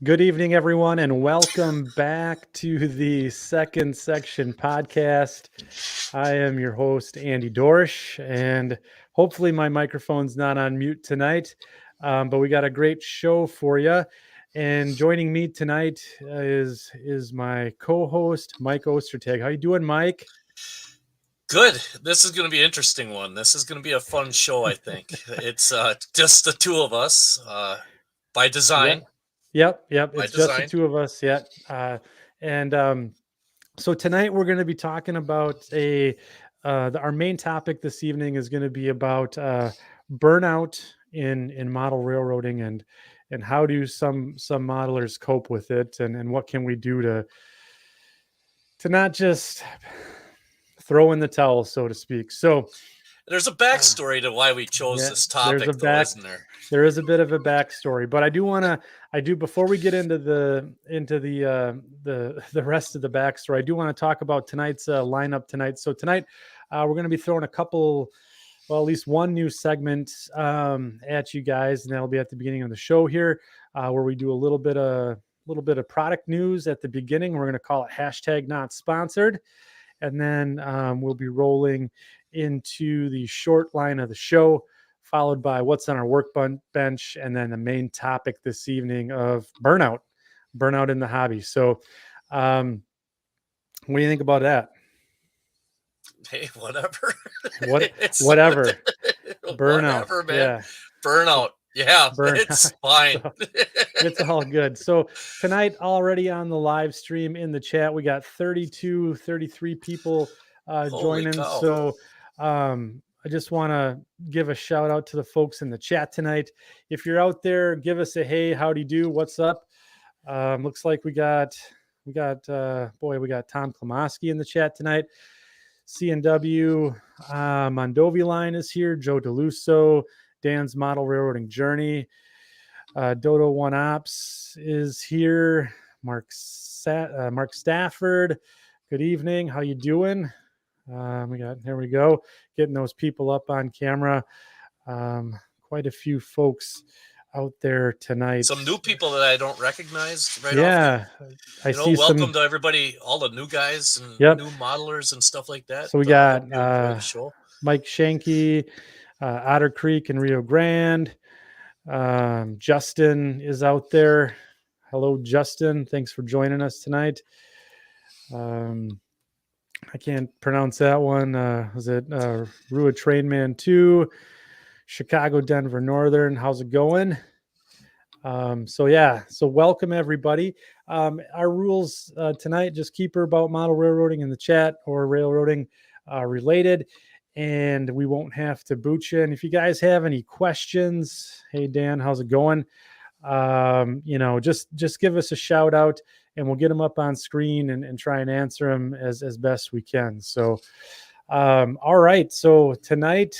Good evening, everyone, and welcome back to the Second Section podcast. I am your host, Andy Dorsch, and hopefully my microphone's not on mute tonight, but we got a great show for you. And joining me tonight is my co-host, Mike Ostertag. How you doing, Mike? Good. This is going to be an interesting one. This is going to be a fun show, I think. It's just the two of us by design. Yep. By It's design. just the two of us yet. So tonight we're going to be talking about our main topic this evening is going to be about burnout in model railroading and how do some modelers cope with it and what can we do to not just throw in the towel, so to speak. So there's a backstory to why we chose this topic, isn't there? There is a bit of a backstory, but I do before we get into the rest of the backstory, I do want to talk about tonight's lineup tonight. So tonight we're going to be throwing at least one new segment at you guys, and that'll be at the beginning of the show here, where we do a little bit of product news at the beginning. We're going to call it hashtag not sponsored, and then we'll be rolling into the short line of the show, followed by what's on our workbench, and then the main topic this evening of burnout in the hobby. So what do you think about that? Hey, whatever. Whatever. Burnout. Whatever, man. Yeah. Burnout. Yeah, it's fine. So, it's all good. So tonight, already on the live stream in the chat, we got 33 people joining. Cow. So I just want to give a shout out to the folks in the chat tonight. If you're out there, give us a hey, howdy do, what's up? Looks like we got Tom Klamoski in the chat tonight. CNW Mondovi line is here. Joe DeLusso, Dan's Model Railroading Journey. Dodo One Ops is here. Mark Stafford. Good evening. How you doing? There we go. Getting those people up on camera. Quite a few folks out there tonight. Some new people that I don't recognize right off. I see welcome to everybody, all the new guys and new modelers and stuff like that. So we got Mike Shanky, Otter Creek and Rio Grande. Justin is out there. Hello, Justin. Thanks for joining us tonight. I can't pronounce that one. Was it Rua Trainman 2, Chicago, Denver Northern? How's it going? So welcome everybody. Our rules tonight, just keep her about model railroading in the chat or railroading related, and we won't have to boot you. And if you guys have any questions, hey Dan, how's it going? Just give us a shout out and we'll get them up on screen and try and answer them as best we can. So, all right. So tonight,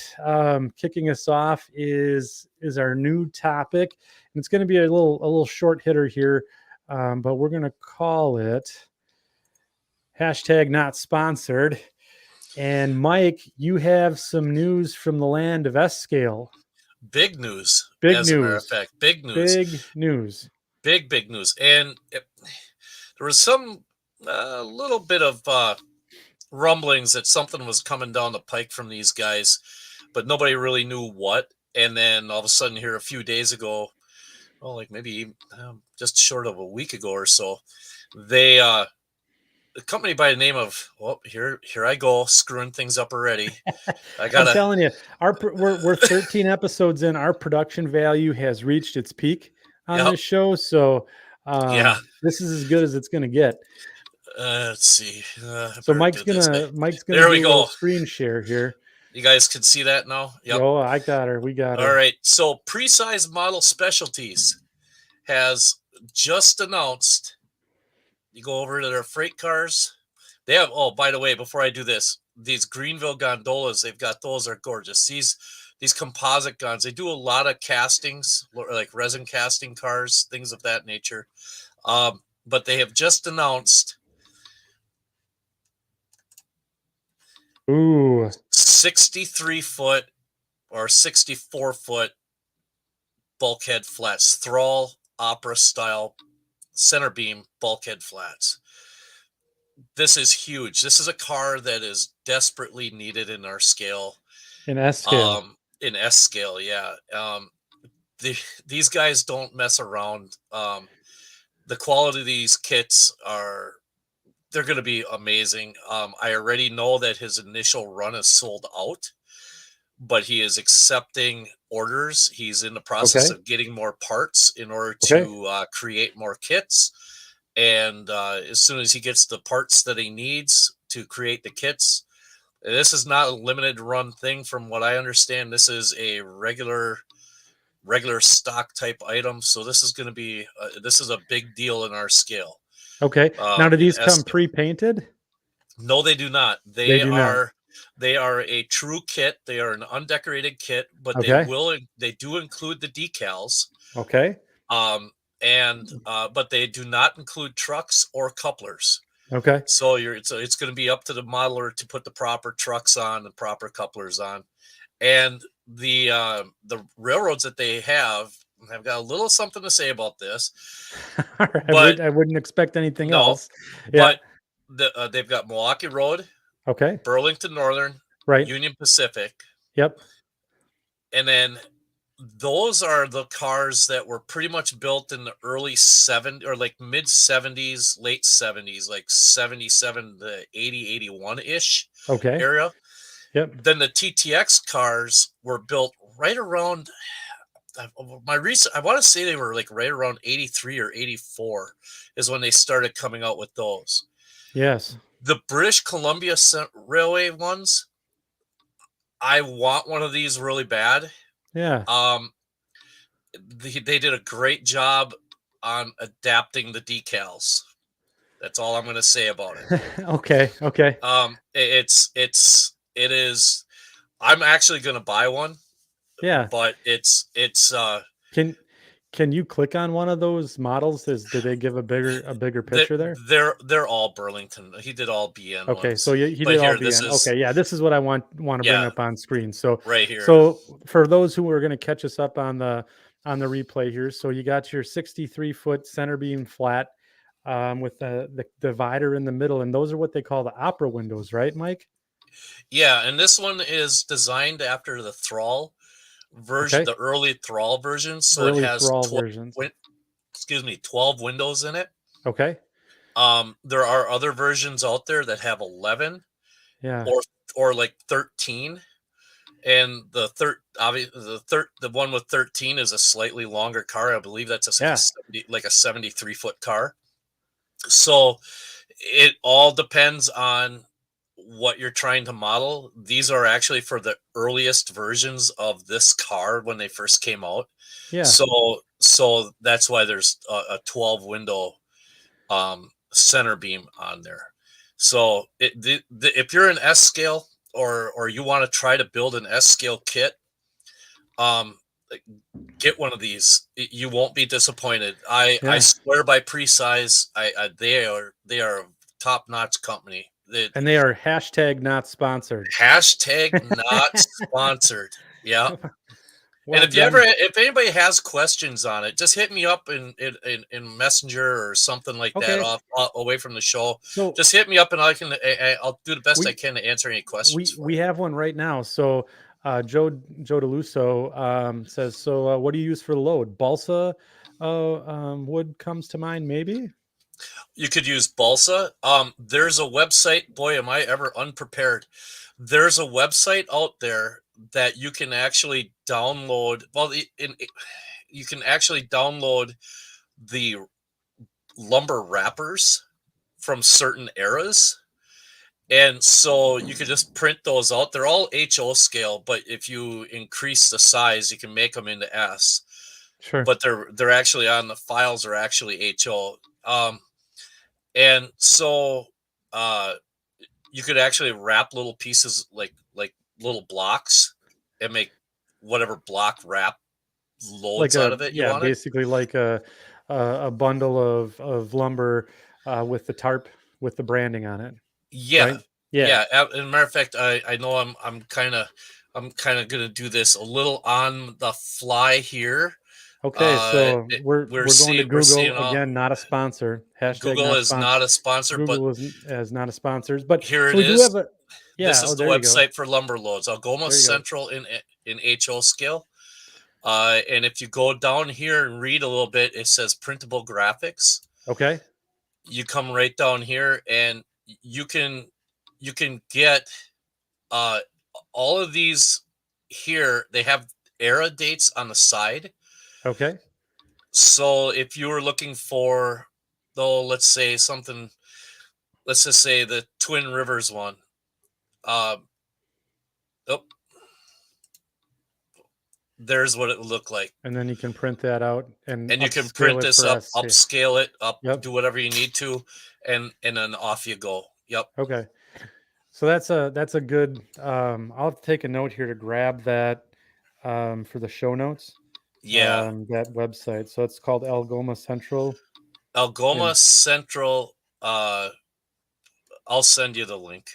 kicking us off is our new topic, and it's going to be a little short hitter here, but we're going to call it hashtag not sponsored. And Mike, you have some news from the land of S-Scale. Big news. Big as news. A matter of fact, big news. Big news. Big news. And there was some little bit of rumblings that something was coming down the pike from these guys, but nobody really knew what. And then all of a sudden here a few days ago, maybe just short of a week ago or so, they a company by the name of, here I go, screwing things up already. I'm telling you, we're 13 episodes in. Our production value has reached its peak on this show. So this is as good as it's going to get. Let's see. So Mike's gonna there we go. Screen share here. You guys can see that now. Yep. Oh, I got her. We got her. All right. So Precise Model Specialties has just announced. You go over to their freight cars. They have, by the way, before I do this, these Greenville gondolas, they've got those are gorgeous. These composite guns, they do a lot of castings, like resin casting cars, things of that nature. But they have just announced 63-foot or 64-foot bulkhead flats, Thrall Opera style center beam bulkhead flats. This is huge. This is a car that is desperately needed in our scale. In S scale. In S scale, yeah. These guys don't mess around. The quality of these kits they're going to be amazing. I already know that his initial run is sold out, but he is accepting orders. He's in the process of getting more parts in order to create more kits. And as soon as he gets the parts that he needs to create the kits, this is not a limited run thing. From what I understand, this is a regular stock type item. So this is going to be this is a big deal in our scale. Okay. Now, do these come pre-painted? No, they do not. They are a true kit. They are an undecorated kit, but they do include the decals. Okay. But they do not include trucks or couplers. Okay. So it's going to be up to the modeler to put the proper trucks on, the proper couplers on, and the railroads that they have. I've got a little something to say about this. All right. But I wouldn't expect anything else. Yeah. But they've got Milwaukee Road, Burlington Northern, Union Pacific. Yep. And then those are the cars that were pretty much built in the early 70s or like mid 70s, late 70s, like 77 to 80, 81 ish area. Yep. Then the TTX cars were built right around I want to say they were like right around 83 or 84 is when they started coming out with those. Yes. The British Columbia Railway ones, I want one of these really bad. Yeah. They did a great job on adapting the decals. That's all I'm going to say about it. Okay. It is. I'm actually going to buy one. Yeah. But it's Can you click on one of those models? Do they give a bigger picture there? They're all Burlington. He did all BN. Okay, ones. so he did all BN. Okay, yeah, this is what I want to bring up on screen. So right here. So for those who are going to catch us up on the replay here, so you got your 63-foot center beam flat with the divider in the middle, and those are what they call the opera windows, right, Mike? Yeah, and this one is designed after the Thrall version, the early Thrall version. So it has 12 windows in it. Okay. There are other versions out there that have 11. Yeah. Or like 13. And the one with 13 is a slightly longer car. I believe that's a 73-foot car. So it all depends on what you're trying to model. These are actually for the earliest versions of this car when they first came out. Yeah. So that's why there's a 12 window center beam on there. So if you're an S scale or you want to try to build an S scale kit, get one of these. You won't be disappointed. I swear by Precise. They are a top-notch company. And they are hashtag not sponsored. Hashtag not sponsored. Yeah. Well, and if anybody has questions on it, just hit me up in Messenger or something like that away from the show. So just hit me up and I'll do the best I can to answer any questions. We have one right now. So Joe DeLusso says, so what do you use for the load? Balsa wood comes to mind, maybe? You could use balsa. There's a website. Boy, am I ever unprepared. There's a website out there that you can actually download. Well, you can actually download the lumber wrappers from certain eras. And so you could just print those out. They're all HO scale, but if you increase the size, you can make them into S. Sure. But they're actually on the files are actually HO. And so you could actually wrap little pieces like little blocks and make whatever block wrap loads out of it. Yeah, basically like a bundle of lumber with the tarp with the branding on it. Yeah. Right? Yeah. As a matter of fact, I know I'm kind of going to do this a little on the fly here. Okay, so we're going to We're seeing Google again, not a sponsor. Hashtag Google not is sponsor. not a sponsor, but Google is not a sponsor. But here so it we do have is. a This Oh, is the there you go. website for lumber loads. Algoma There you go. Central in HO scale. And if you go down here and read a little bit, it says printable graphics. Okay. You come right down here, and you can get all of these here. They have era dates on the side. Okay. So if you were looking for, though, let's say something, let's just say the Twin Rivers one. Oh, there's what it would look like. And then you can print that out and you can upscale print it this for up, us. upscale it up, Yep. do whatever you need to, and then off you go. Yep. Okay. So that's a good, I'll have to take a note here to grab that for the show notes. Yeah. That website. So it's called Algoma Central. Algoma Central. I'll send you the link.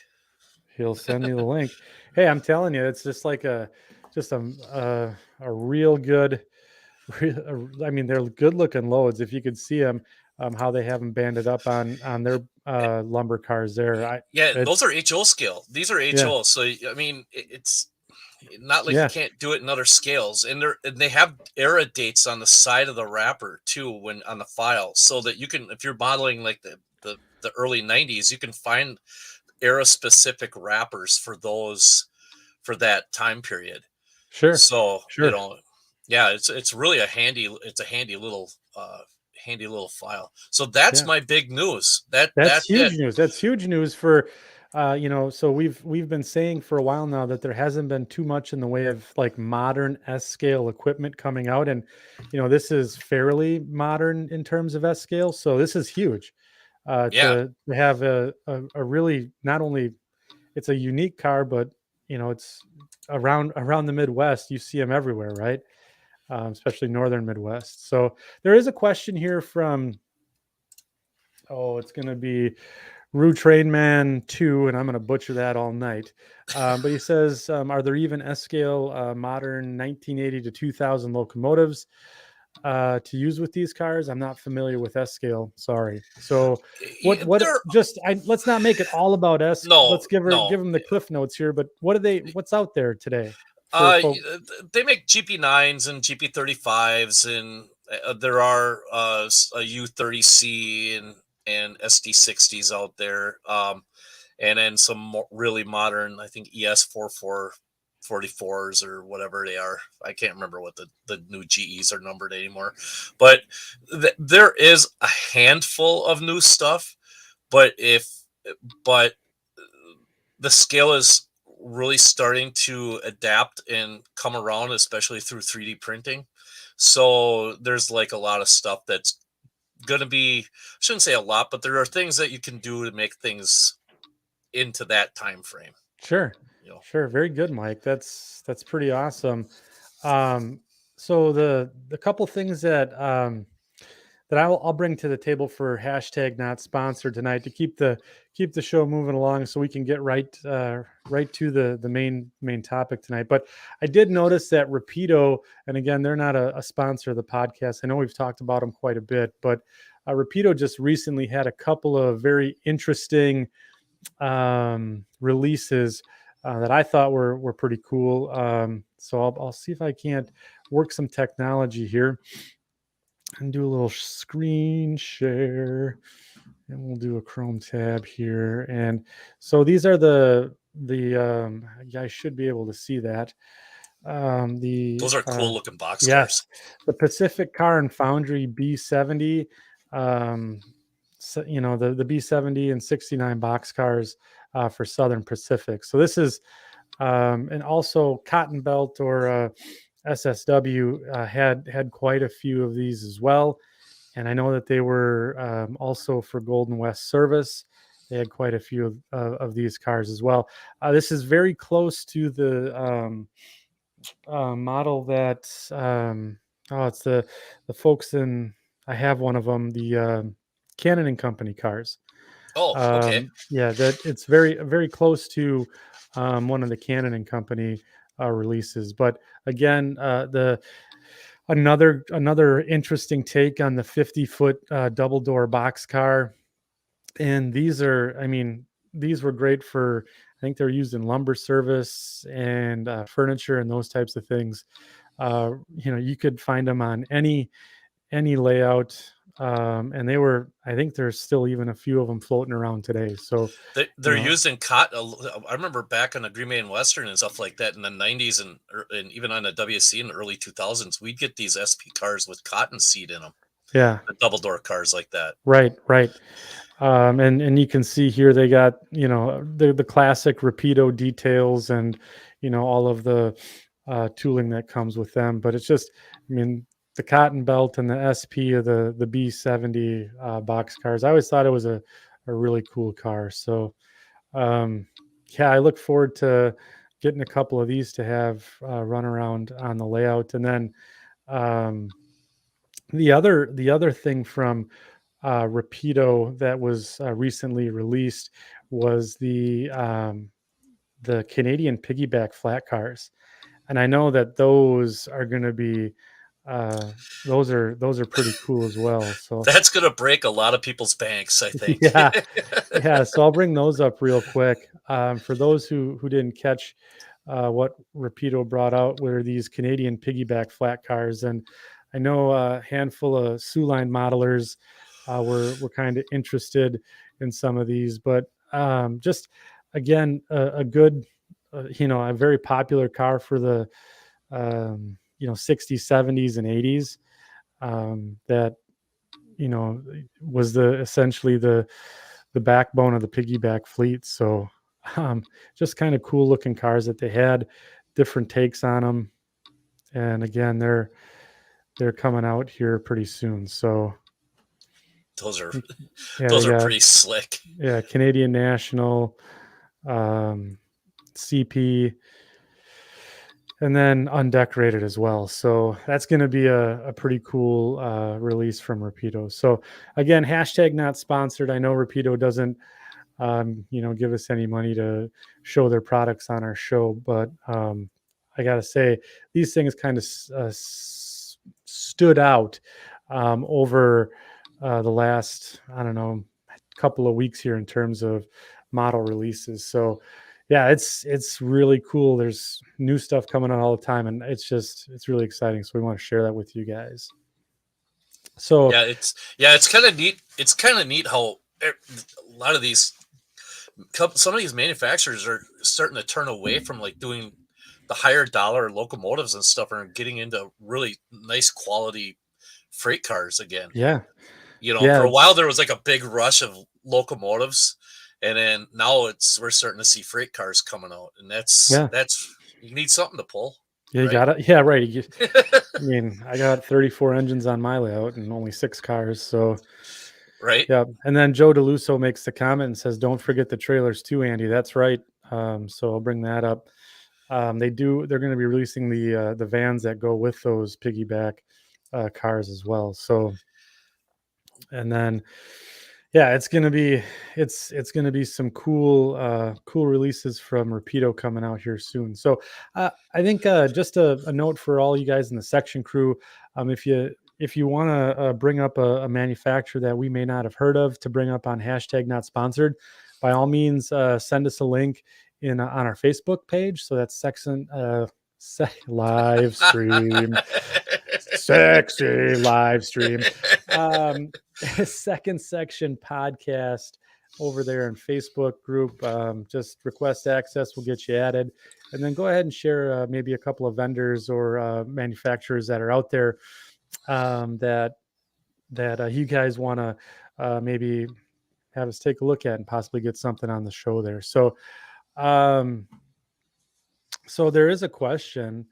He'll send you the link. Hey, I'm telling you, it's just like a real good. I mean, they're good looking loads. If you could see them, how they have them banded up on their lumber cars there. Those are HO scale. These are HO. Yeah. So I mean, it's not like Yeah. you can't do it in other scales. And they have era dates on the side of the wrapper too, when on the file, so that you can, if you're modeling like the early 90s, you can find era specific wrappers for those, for that time period. Sure. So Sure. you know, yeah, it's really a handy little file. So that's my big news. That's huge it. news. That's huge news for so we've been saying for a while now that there hasn't been too much in the way of like modern S scale equipment coming out, and this is fairly modern in terms of S scale, so this is huge. To have a really, not only it's a unique car, but it's around the Midwest. You see them everywhere, right? Especially northern Midwest. So there is a question here from, it's going to be Rue Trainman 2, and I'm going to butcher that all night. But he says, are there even S-scale modern 1980 to 2000 locomotives to use with these cars? I'm not familiar with S-scale. Sorry. So let's not make it all about S. No, let's give them the cliff notes here. But what's out there today? They make GP9s and GP35s, and there are a U30C and SD60s out there, and then some really modern, I think ES4444s or whatever they are. I can't remember what the new GEs are numbered anymore, but there is a handful of new stuff. But the scale is really starting to adapt and come around, especially through 3D printing. So there's like a lot of stuff that's going to be, I shouldn't say a lot, but there are things that you can do to make things into that time frame. Sure. Sure. Very good, Mike. That's pretty awesome. So the couple things that I'll bring to the table for hashtag not sponsored tonight to keep the show moving along, so we can get right to the main topic tonight. But I did notice that Rapido, and again, they're not a sponsor of the podcast. I know we've talked about them quite a bit, but Rapido just recently had a couple of very interesting releases that I thought were pretty cool. So I'll see if I can't work some technology here and do a little screen share, and we'll do a Chrome tab here. And so these are the I should be able to see that. Those are cool looking box yes, cars. The Pacific Car and Foundry B70, so, the B70 and 69 box cars for Southern Pacific. So this is and also Cotton Belt or SSW had quite a few of these as well, and I know that they were also for Golden West Service. They had quite a few of these cars as well. This is very close to the model that it's the folks in. I have one of them, the Cannon and Company cars. Oh, okay. Yeah, that it's very, very close to one of the Cannon and Company releases. But again, another interesting take on the 50-foot double door box car. And these are, I mean, these were great for, I think they're used in lumber service and furniture and those types of things. You could find them on any layout. And they were, I think there's still even a few of them floating around today. So, They're using cotton. I remember back on the Green Bay and Western and stuff like that in the 90s and even on the WC in the early 2000s, we'd get these SP cars with cotton seat in them, yeah, the double door cars like that. right. And you can see here they got, the classic Rapido details and, all of the tooling that comes with them. But it's just, I mean, the cotton belt and the SP of the B70 box cars. I always thought it was a really cool car. So, yeah, I look forward to getting a couple of these to have run around on the layout. And then the other thing from Rapido that was recently released was the Canadian piggyback flat cars, and I know that those are going to be those are pretty cool as well. So That's going to break a lot of people's banks, I think. yeah. So I'll bring those up real quick for those who didn't catch what Rapido brought out were these Canadian piggyback flat cars, and I know a handful of Sioux Line modelers were kind of interested in some of these, but just again a good, a very popular car for the 60s, 70s, and 80s that was essentially the backbone of the piggyback fleet. So just kind of cool looking cars that they had, different takes on them, and again they're coming out here pretty soon. So those are yeah, pretty slick. Yeah, Canadian National, CP, and then undecorated as well. So that's going to be a pretty cool release from Rapido. So again, hashtag not sponsored. I know Rapido doesn't give us any money to show their products on our show, but I gotta say these things kind of stood out over the last, I don't know, couple of weeks here in terms of model releases. So yeah, it's really cool. There's new stuff coming out all the time, and it's really exciting. So we want to share that with you guys. So it's kind of neat. It's kind of neat how a lot of some of these manufacturers are starting to turn away from like doing the higher dollar locomotives and stuff and getting into really nice quality freight cars again. Yeah. For a while there was like a big rush of locomotives, and then now we're starting to see freight cars coming out, and that's you need something to pull. Yeah, you got it. Yeah, right. I mean, I got 34 engines on my layout and only 6 cars, so right. Yeah, and then Joe DeLusso makes the comment and says, "Don't forget the trailers too, Andy." That's right. So I'll bring that up. They're going to be releasing the vans that go with those piggyback cars as well. So, and then it's going to be some cool releases from Rapido coming out here soon. So I think just a note for all you guys in the section crew, if you want to bring up a manufacturer that we may not have heard of to bring up on hashtag not sponsored, by all means send us a link on our Facebook page. So that's live stream. Sexy live stream. Second Section podcast over there in Facebook group. Just request access, we'll get you added, and then go ahead and share maybe a couple of vendors or manufacturers that are out there that you guys want to maybe have us take a look at and possibly get something on the show there. So so there is a question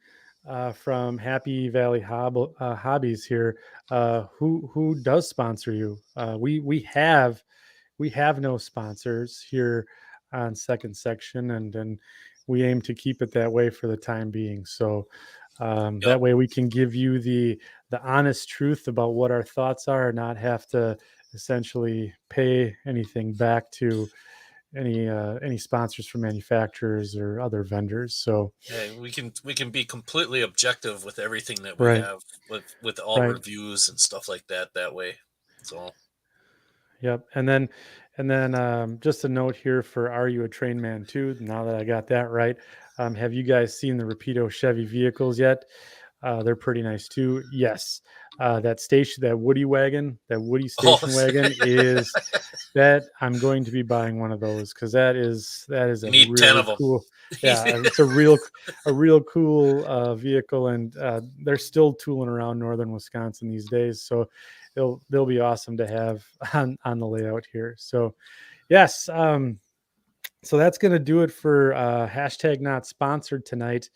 from Happy Valley Hobbies here. Who does sponsor you? We have no sponsors here on Second Section, and we aim to keep it that way for the time being. So that way we can give you the honest truth about what our thoughts are, and not have to essentially pay anything back to any sponsors from manufacturers or other vendors. So Yeah, we can be completely objective with everything that we right, have with all right. reviews and stuff like that way. So Yep. And then just a note here for Are You a Train Man Too? Now that I got that right, have you guys seen the Rapido Chevy vehicles yet? They're pretty nice too. Yes. That Woody oh, station wagon is that I'm going to be buying one of those because that is you a need 10 really of them. cool. Yeah, it's a real cool vehicle, and they're still tooling around northern Wisconsin these days. So they'll be awesome to have on the layout here. So yes, so that's going to do it for hashtag not sponsored tonight.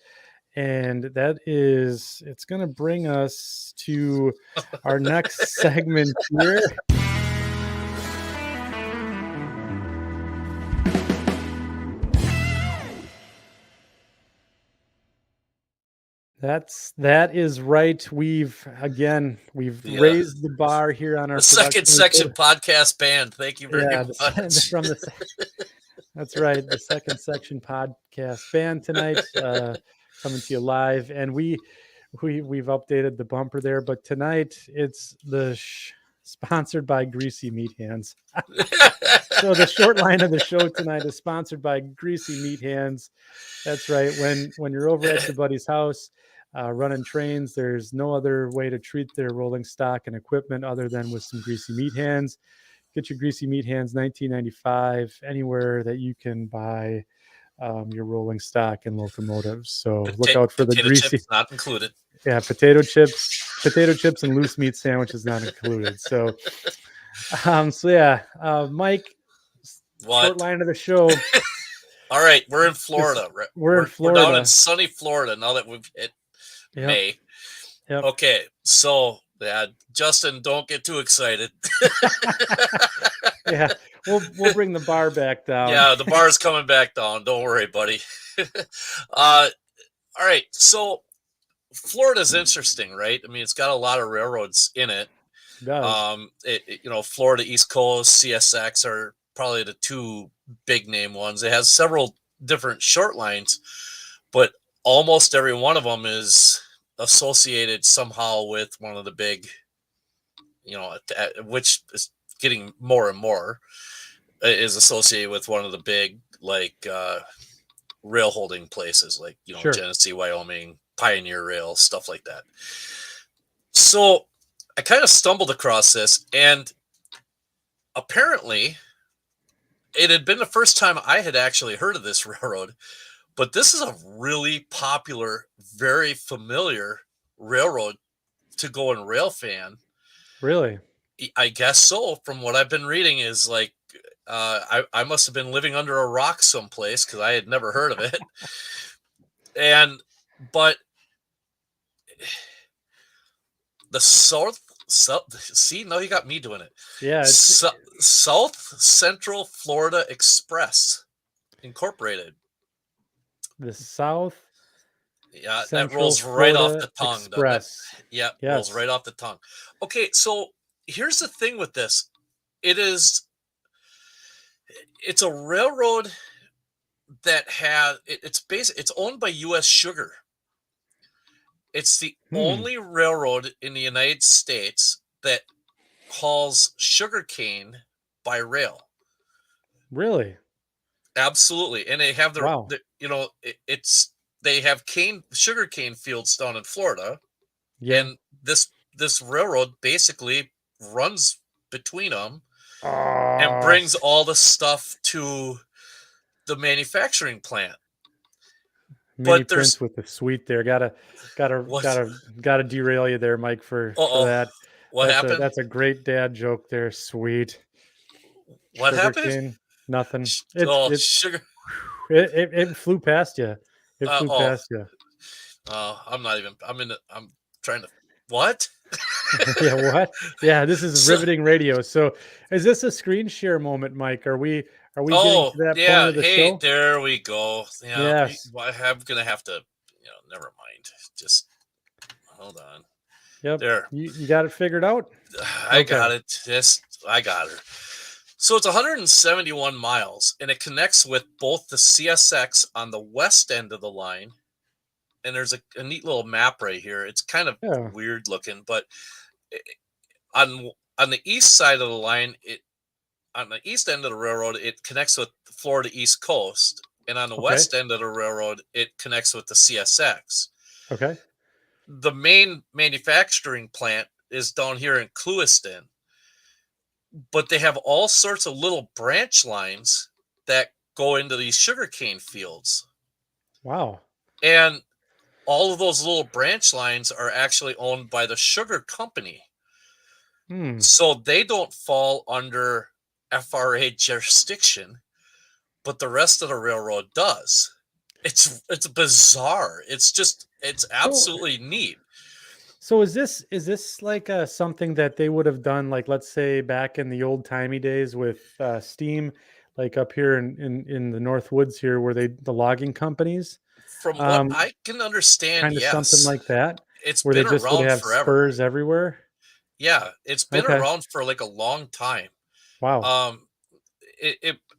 And it's going to bring us to our next segment here. That is right. We've The raised the bar here on our the second production section report. podcast band. Thank you very Yeah, much. from the that's right, the second section podcast band tonight, coming to you live, and we've updated the bumper there, but tonight it's sponsored by Greasy Meat Hands. So the short line of the show tonight is sponsored by Greasy Meat Hands. That's right. When you're over at your buddy's house running trains, there's no other way to treat their rolling stock and equipment other than with some Greasy Meat Hands. Get your Greasy Meat Hands, $19.95, anywhere that you can buy your rolling stock and locomotives. So look out for the Potato greasy. chips not included. Yeah, potato chips, and loose meat sandwiches not included. So yeah, Mike, short What? line of the show. All right, we're in Florida. We're in We're down in Florida. sunny Florida now that we've hit Yep. May. Yep. Okay, so Justin, don't get too excited. Yeah, we'll bring the bar back down. Yeah, the bar's coming back down. Don't worry, buddy. All right, so Florida's interesting, right? I mean, it's got a lot of railroads in it. It does. Florida East Coast, CSX are probably the two big name ones. It has several different short lines, but almost every one of them is associated somehow with one of the big, which is getting more and more, is associated with one of the big, like, rail holding places, like, Sure. Genesee, Wyoming, Pioneer Rail, stuff like that. So I kind of stumbled across this, and apparently it had been the first time I had actually heard of this railroad, but this is a really popular, very familiar railroad to go and rail fan. Really? I guess so. From what I've been reading is like, I must have been living under a rock someplace because I had never heard of it. But the South, see, now you got me doing it. Yeah. South Central Florida Express Incorporated. The South. Yeah, Central that rolls right off Florida the tongue. Express. Yeah, Yes. rolls right off the tongue. Okay, so here's the thing with this. It's a railroad that it's owned by U.S. Sugar. It's the only railroad in the United States that hauls sugarcane by rail. Really? Absolutely, and they have they have sugarcane fields down in Florida, and this railroad basically runs between them and brings all the stuff to the manufacturing plant. Mini Prince with the sweet there. Gotta derail you there, Mike, for that. What happened? That's a great dad joke there. Sweet. What happened? Cane, nothing. Sugar. It flew past you. It flew past you. I'm trying to. What? Yeah, what? Yeah, this is riveting radio. So, is this a screen share moment, Mike? Are we getting to that point of the show? There we go. Yeah, yes. I'm gonna have to. Never mind. Just hold on. Yep. There. You got it figured out. I got it. I got her. So it's 171 miles, and it connects with both the CSX on the west end of the line. And there's a neat little map right here. It's kind of Yeah. weird looking, but on the east side of the line, on the east end of the railroad, it connects with the Florida East Coast, and on the Okay. west end of the railroad, it connects with the CSX. Okay. The main manufacturing plant is down here in Clewiston, but they have all sorts of little branch lines that go into these sugarcane fields. Wow. And all of those little branch lines are actually owned by the sugar company. Hmm. So they don't fall under FRA jurisdiction, but the rest of the railroad does. It's bizarre. It's absolutely neat. So is this like something that they would have done, like let's say back in the old timey days with steam, like up here in the North Woods here, where the logging companies, From what um, I can understand, kind of something yes. like that, It's where they been just would around have forever. spurs everywhere. Yeah, it's been Okay. around for like a long time. Wow. Um,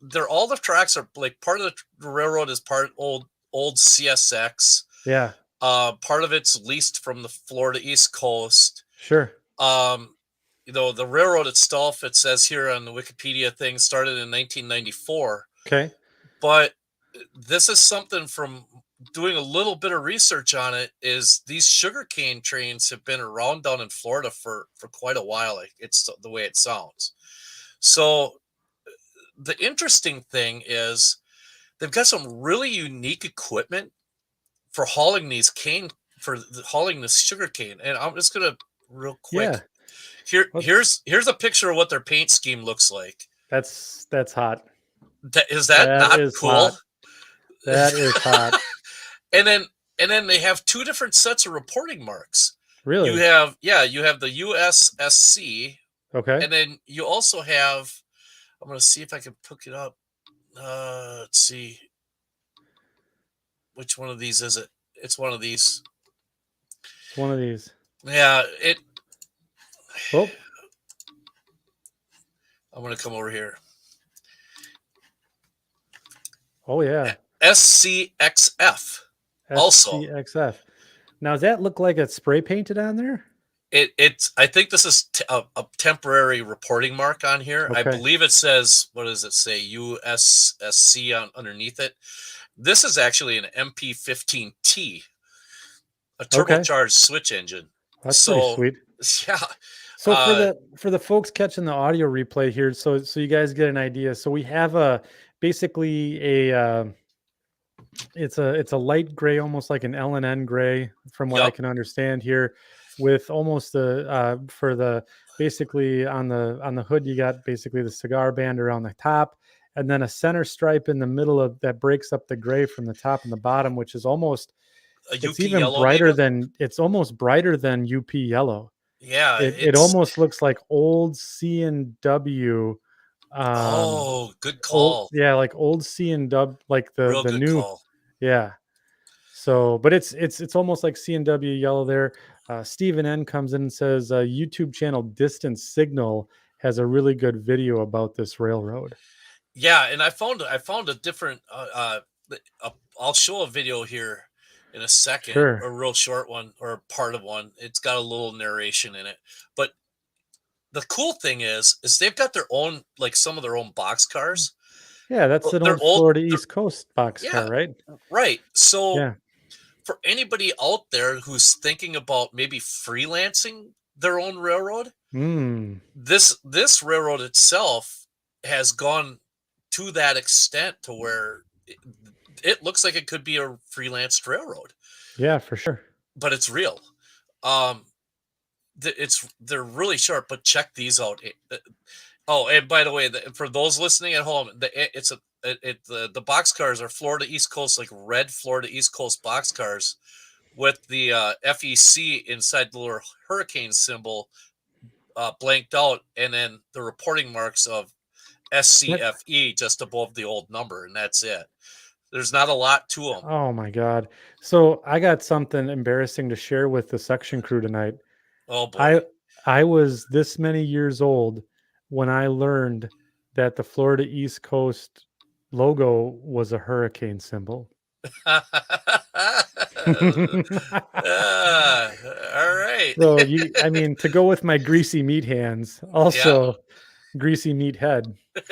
they're all the tracks are like part of the railroad is part old CSX. Yeah. Part of it's leased from the Florida East Coast. Sure. The railroad itself, it says here on the Wikipedia thing, started in 1994. Okay. But this is something from doing a little bit of research on it. Is these sugarcane trains have been around down in Florida for quite a while. Like it's the way it sounds. So the interesting thing is they've got some really unique equipment for hauling these cane for hauling this sugar cane. And I'm just gonna real quick Yeah. here's a picture of what their paint scheme looks like. That's hot. Is that That not is cool? hot. That is hot. and then they have two different sets of reporting marks. Really? You have the USSC, Okay. and then you also have, I'm gonna see if I can pick it up. Let's see. Which one of these is it? It's one of these. It's one of these. Yeah, Oh, I'm gonna come over here. oh yeah. SCXF. Also, SCXF. Now, does that look like it's spray painted on there? it's. I think this is a temporary reporting mark on here. I Okay. believe it says, what does it say? USSC underneath it. This is actually an MP15T, a turbocharged switch engine. That's pretty sweet. Yeah. So for the folks catching the audio replay here, so you guys get an idea. So we have basically it's a light gray, almost like an L&N gray, from what I can understand here, with almost for the basically on the hood you got basically the cigar band around the top, and then a center stripe in the middle of that breaks up the gray from the top and the bottom, which is almost it's even yellow, brighter maybe? than it's almost brighter than UP yellow. Yeah, It almost looks like old C&W. Oh, good call. Yeah, like old C&W, like Real the good new. call. Yeah. So, but it's almost like C&W yellow there. Stephen N comes in and says YouTube channel Distance Signal has a really good video about this railroad. Yeah, and I found a different. I'll show a video here in a second, Sure. a real short one or part of one. It's got a little narration in it, but the cool thing is they've got their own, like some of their own box cars. Yeah, that's an They're old old. Florida East Coast box Yeah, car, right? right. So Yeah. for anybody out there who's thinking about maybe freelancing their own railroad, this railroad itself has gone to that extent to where it looks like it could be a freelance railroad. Yeah, for sure. But it's real. They're really sharp. But check these out. Oh, and by the way, for those listening at home, the box cars are Florida East Coast, like red Florida East Coast box cars with the FEC inside the little hurricane symbol blanked out, and then the reporting marks of SCFE just above the old number, and that's it. There's not a lot to them. Oh my God. So I got something embarrassing to share with the section crew tonight. Oh boy. I was this many years old when I learned that the Florida East Coast logo was a hurricane symbol. All right. So I mean, to go with my greasy meat hands, Yeah. also greasy meat head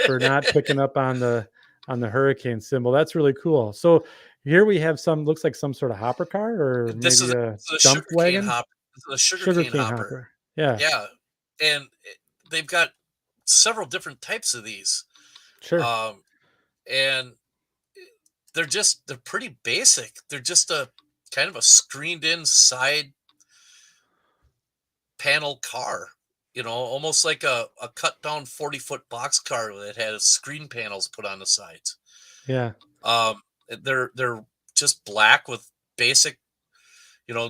for not picking up on the hurricane symbol. That's really cool. So here we have looks like some sort of hopper car or This maybe is a a dump sugarcane wagon. hopper. This is a sugarcane Sugarcane hopper. hopper. Yeah, Yeah, and they've got several different types of these, sure. um, and they're pretty basic. They're just a kind of a screened-in side panel car, almost like a cut-down 40-foot box car that has screen panels put on the sides. Yeah. Um, they're just black with basic,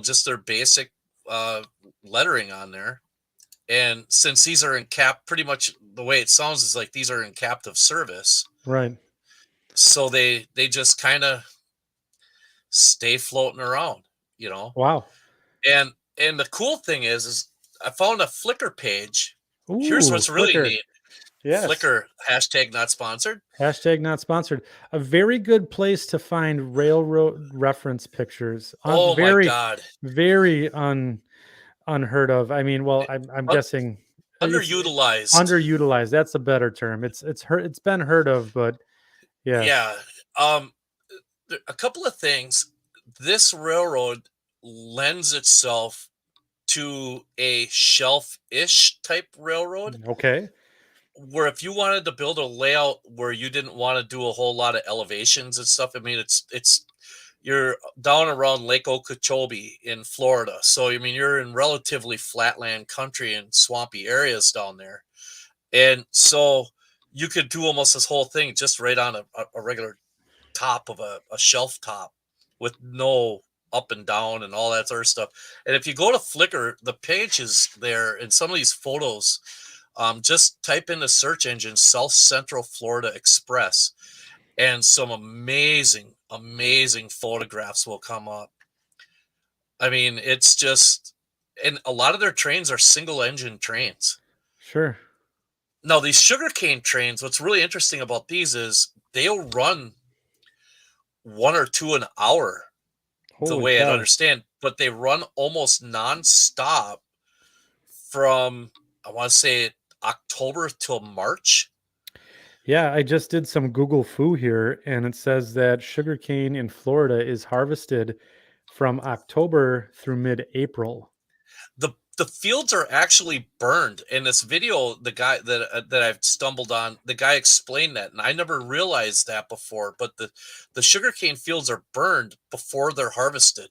just their basic uh, lettering on there. And since these are in pretty much the way it sounds is like these are in captive service, Right. so they just kind of stay floating around, you know. Wow. And and the cool thing is I found a Flickr page. Here's Ooh, what's really Flickr. neat. Yes. Flickr hashtag not sponsored. Hashtag not sponsored. A very good place to find railroad reference pictures. Oh my Very, god. very unheard of. I mean, well, It- I'm un- guessing it's Underutilized. underutilized. That's a better term. It's been heard of, but yes, Yeah. Um a couple of things. This railroad lends itself to a shelf-ish type railroad, okay, where if you wanted to build a layout where you didn't want to do a whole lot of elevations and stuff, I mean, it's you're down around Lake Okeechobee in Florida, so I mean you're in relatively flatland country and swampy areas down there, and so you could do almost this whole thing just right on a regular top of a shelf top with no up and down and all that sort of stuff. And if you go to Flickr, the page is there, and some of these photos, just type in the search engine South Central Florida Express, and some amazing, amazing photographs will come up. I mean, it's just, and a lot of their trains are single engine trains. sure. Now, these sugarcane trains, what's really interesting about these is they'll run one or two an hour, the Holy way I'd cow! understand, but they run almost nonstop from, I want to say, October till March. Yeah, I just did some Google Foo here, and it says that sugarcane in Florida is harvested from October through mid-April. The fields are actually burned. In this video, the guy that I've stumbled on, the guy explained that, and I never realized that before. But the sugarcane fields are burned before they're harvested.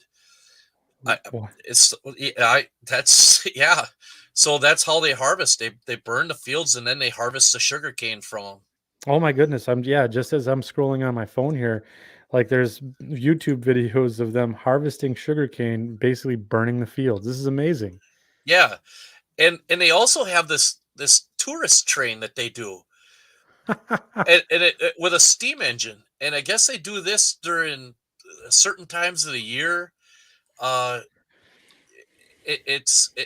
I Wha- it's I that's yeah. So that's how they harvest. They burn the fields and then they harvest the sugarcane from them. Oh my goodness! Yeah, just as I'm scrolling on my phone here, like there's YouTube videos of them harvesting sugarcane, basically burning the fields. This is amazing. Yeah, and they also have this tourist train that they do, and with a steam engine. And I guess they do this during certain times of the year. Uh, it I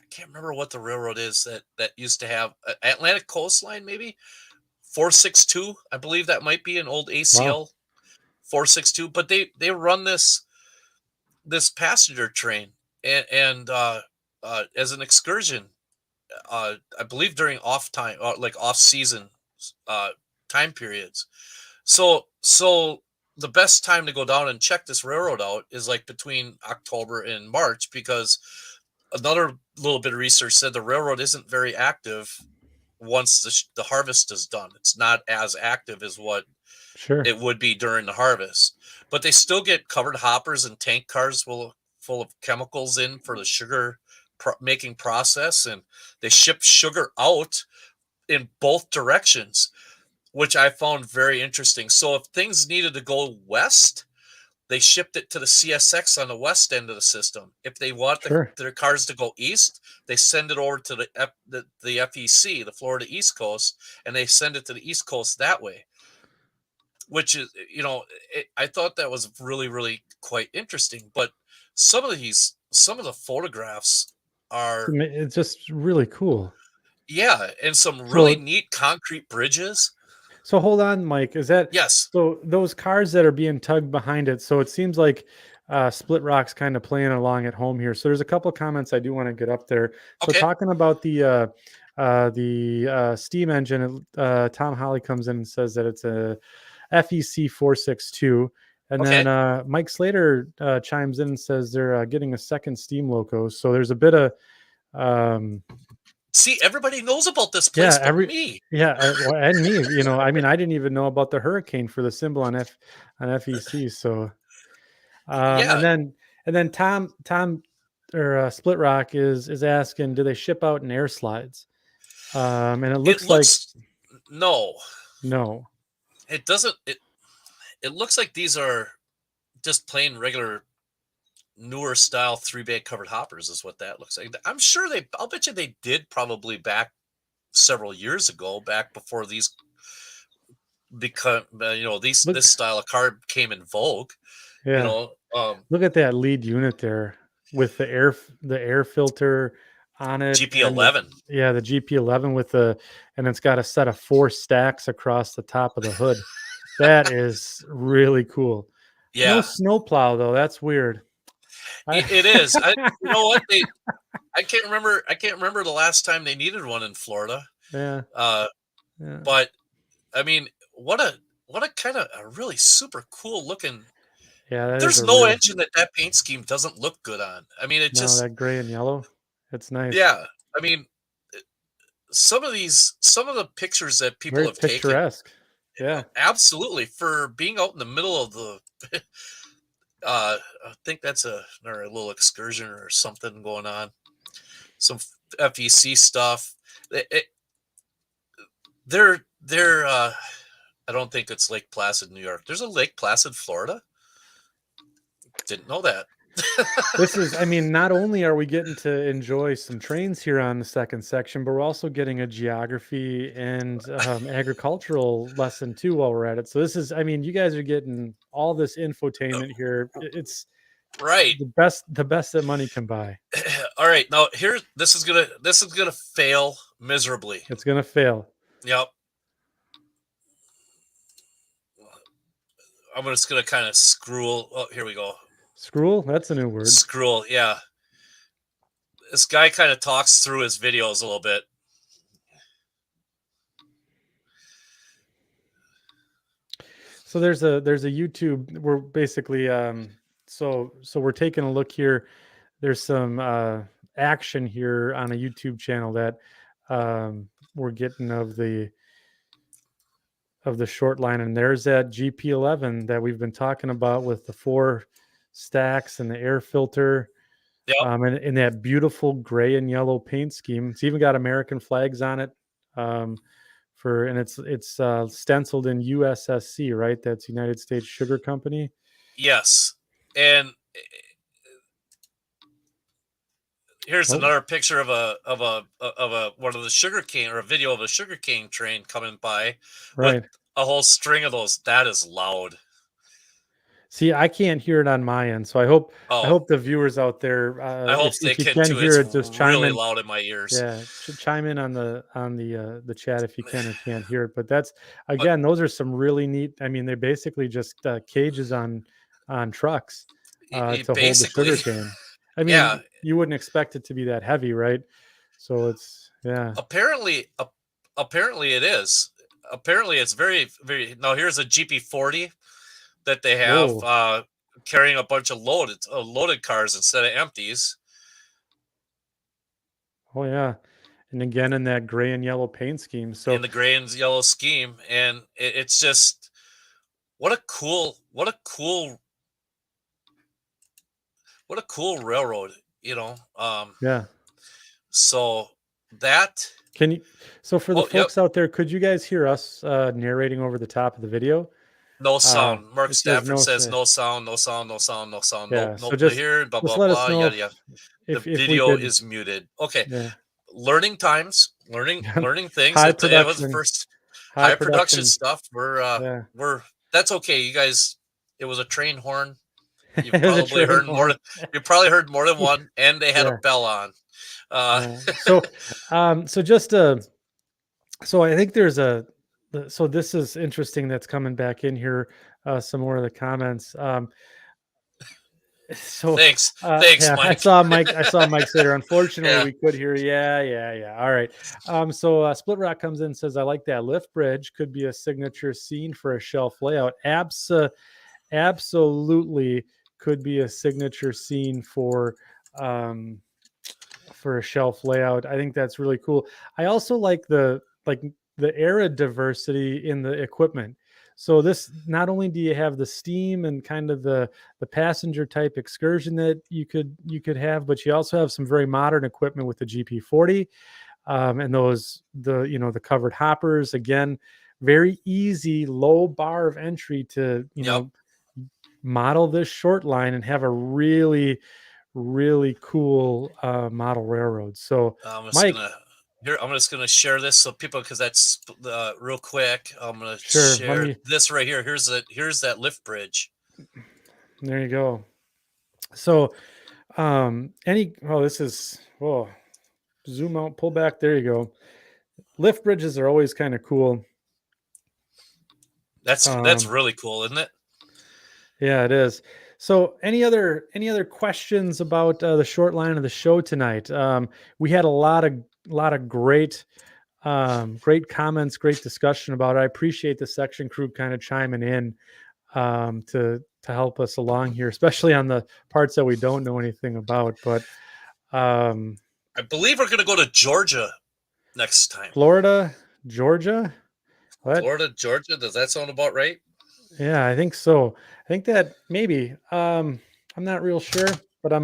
can't remember what the railroad is that used to have Atlantic Coastline, maybe 462. I believe that might be an old Wow. ACL 462. But they run this passenger train, and as an excursion, I believe during off time, like off season uh, time periods. So the best time to go down and check this railroad out is like between October and March, because another little bit of research said the railroad isn't very active once the harvest is done. It's not as active as what Sure. it would be during the harvest, but they still get covered hoppers and tank cars full of chemicals in for the sugar making process, and they ship sugar out in both directions, which I found very interesting. So if things needed to go west, they shipped it to the CSX on the west end of the system. If they want Sure. their cars to go east, they send it over to the FEC, the Florida East Coast, and they send it to the East Coast that way. Which is, I thought that was really, really quite interesting. But some of the photographs are, It's just really cool. Yeah, and some really So neat concrete bridges. so hold on, Mike. Is that Yes. so those cars that are being tugged behind it? So it seems like Split Rock's kind of playing along at home here. So there's a couple of comments I do want to get up there. So Okay. talking about the steam engine, Tom Holly comes in and says that it's a FEC 462. And then Okay. Mike Slater chimes in and says they're getting a second steam loco. So there's a bit of um, See, everybody knows about this yeah, place but me. well, and me, I mean, I didn't even know about the hurricane for the symbol on FEC. So, Yeah, and then Tom or Split Rock is asking, do they ship out in air slides? And it it looks like looks no, no. it doesn't. It looks like these are just plain regular newer style 3-bay covered hoppers is what that looks like. I'm sure I'll bet you they did probably back several years ago, back before these become Look, this style of car came in vogue. You yeah, know, look at that lead unit there with the air filter on it, and GP11. the GP11 with and it's got a set of 4 stacks across the top of the hood. That is really cool. No Yeah, snowplow though. That's weird. it is. You know what I can't remember. I can't remember the last time they needed one in Florida. Yeah, Uh, yeah, but I mean, what a kind of a really super cool looking. yeah. That is There's a no real engine that paint scheme doesn't look good on. I mean, it no. just That gray and yellow. It's nice. yeah. I mean, some of the pictures that people Very have taken, picturesque. Yeah, absolutely for being out in the middle of the. I think that's another little excursion or something going on. Some FEC stuff. They're I don't think it's Lake Placid, New York. There's a Lake Placid, Florida. Didn't know that. this is. I mean, not only are we getting to enjoy some trains here on the second section, but we're also getting a geography and agricultural lesson too while we're at it. So this is. I mean, you guys are getting all this infotainment here. It's Right. the best that money can buy. All right. Now here this is gonna fail miserably. It's gonna fail. Yep. I'm just gonna kind of scroll. Oh, here we go. Scroll. That's a new word. Scroll. Yeah. This guy kind of talks through his videos a little bit. So there's a YouTube. We're basically so we're taking a look here. There's some action here on a YouTube channel that we're getting of the Shortline, and there's that GP11 that we've been talking about with the 4 stacks and the air filter. Yep. And in that beautiful gray and yellow paint scheme. It's even got American flags on it. And it's stenciled in USSC, right? That's United States Sugar Company. Yes. And here's another picture of one of the sugarcane, or a video of a sugarcane train coming by, right, with a whole string of those. That is loud. See, I can't hear it on my end, so I hope the viewers out there, I hope they if you can too. hear It's it, just chime really in. loud in my ears. Yeah, chime in on the chat if you can or can't hear it. But that's, again, those are some really neat. I mean, they're basically just cages on trucks to hold the sugarcane. I mean, yeah, you wouldn't expect it to be that heavy, right? So it's Apparently it is. Apparently it's very, very. Now here's a GP40 that they have carrying a bunch of loaded cars instead of empties. Oh yeah, and again in that gray and yellow paint scheme. So in the gray and yellow scheme, and it's just what a cool railroad, yeah. So that can you? So for the folks out there, could you guys hear us narrating over the top of the video? No sound. Mark Stafford says no sound, no sound, no sound, no sound. Yeah, No, so just here, blah, just blah, let us blah, know yada, yada. The video is muted. Okay. Yeah. Learning times, learning things. High It was the first high production stuff. We're that's okay. You guys, it was a train horn. You probably heard more than one, and they had a bell on. So just so I think there's so this is interesting that's coming back in here. Some more of the comments. So thanks, yeah, Mike. I saw Mike Sitter. Unfortunately, Yeah. we could hear. Yeah. All right. So Split Rock comes in and says, I like that lift bridge. Could be a signature scene for a shelf layout. Absolutely could be a signature scene for a shelf layout. I think that's really cool. I also like the era diversity in the equipment. So this, not only do you have the steam and kind of the passenger type excursion that you could have, but you also have some very modern equipment with the GP40 and the covered hoppers. Again, very easy, low bar of entry to model this short line and have a really cool model railroad. So Mike, I'm just gonna share this so people, because that's real quick. I'm gonna sure, share this right here. Here's that lift bridge. There you go. So zoom out, pull back. There you go. Lift bridges are always kind of cool. That's really cool, isn't it? Yeah, it is. So any other questions about the short line of the show tonight? We had a lot of great comments, great discussion about it. I appreciate the section crew kind of chiming in to help us along here, especially on the parts that we don't know anything about. But I believe we're going to go to Georgia next time. Florida, Georgia. Florida, Georgia. Does that sound about right? Yeah, I think so. I think that maybe. I'm not real sure, but I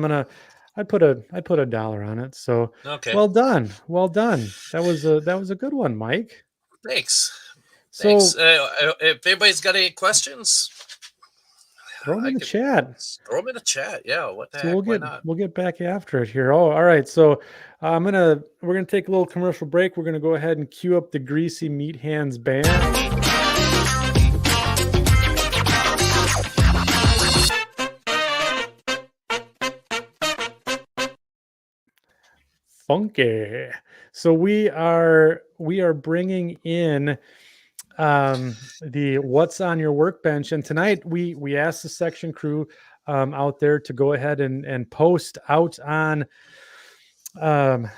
put a dollar on it. So okay. Well done. That was a good one, Mike. Thanks. So if anybody's got any questions, throw them in the chat. Throw them in the chat. Yeah. What the heck? So Why not? We'll get back after it here. Oh, all right. So we're gonna take a little commercial break. We're gonna go ahead and cue up the Greasy Meat Hands band. Funky. So we are bringing in the What's on Your Workbench, and tonight we asked the section crew out there to go ahead and post out on our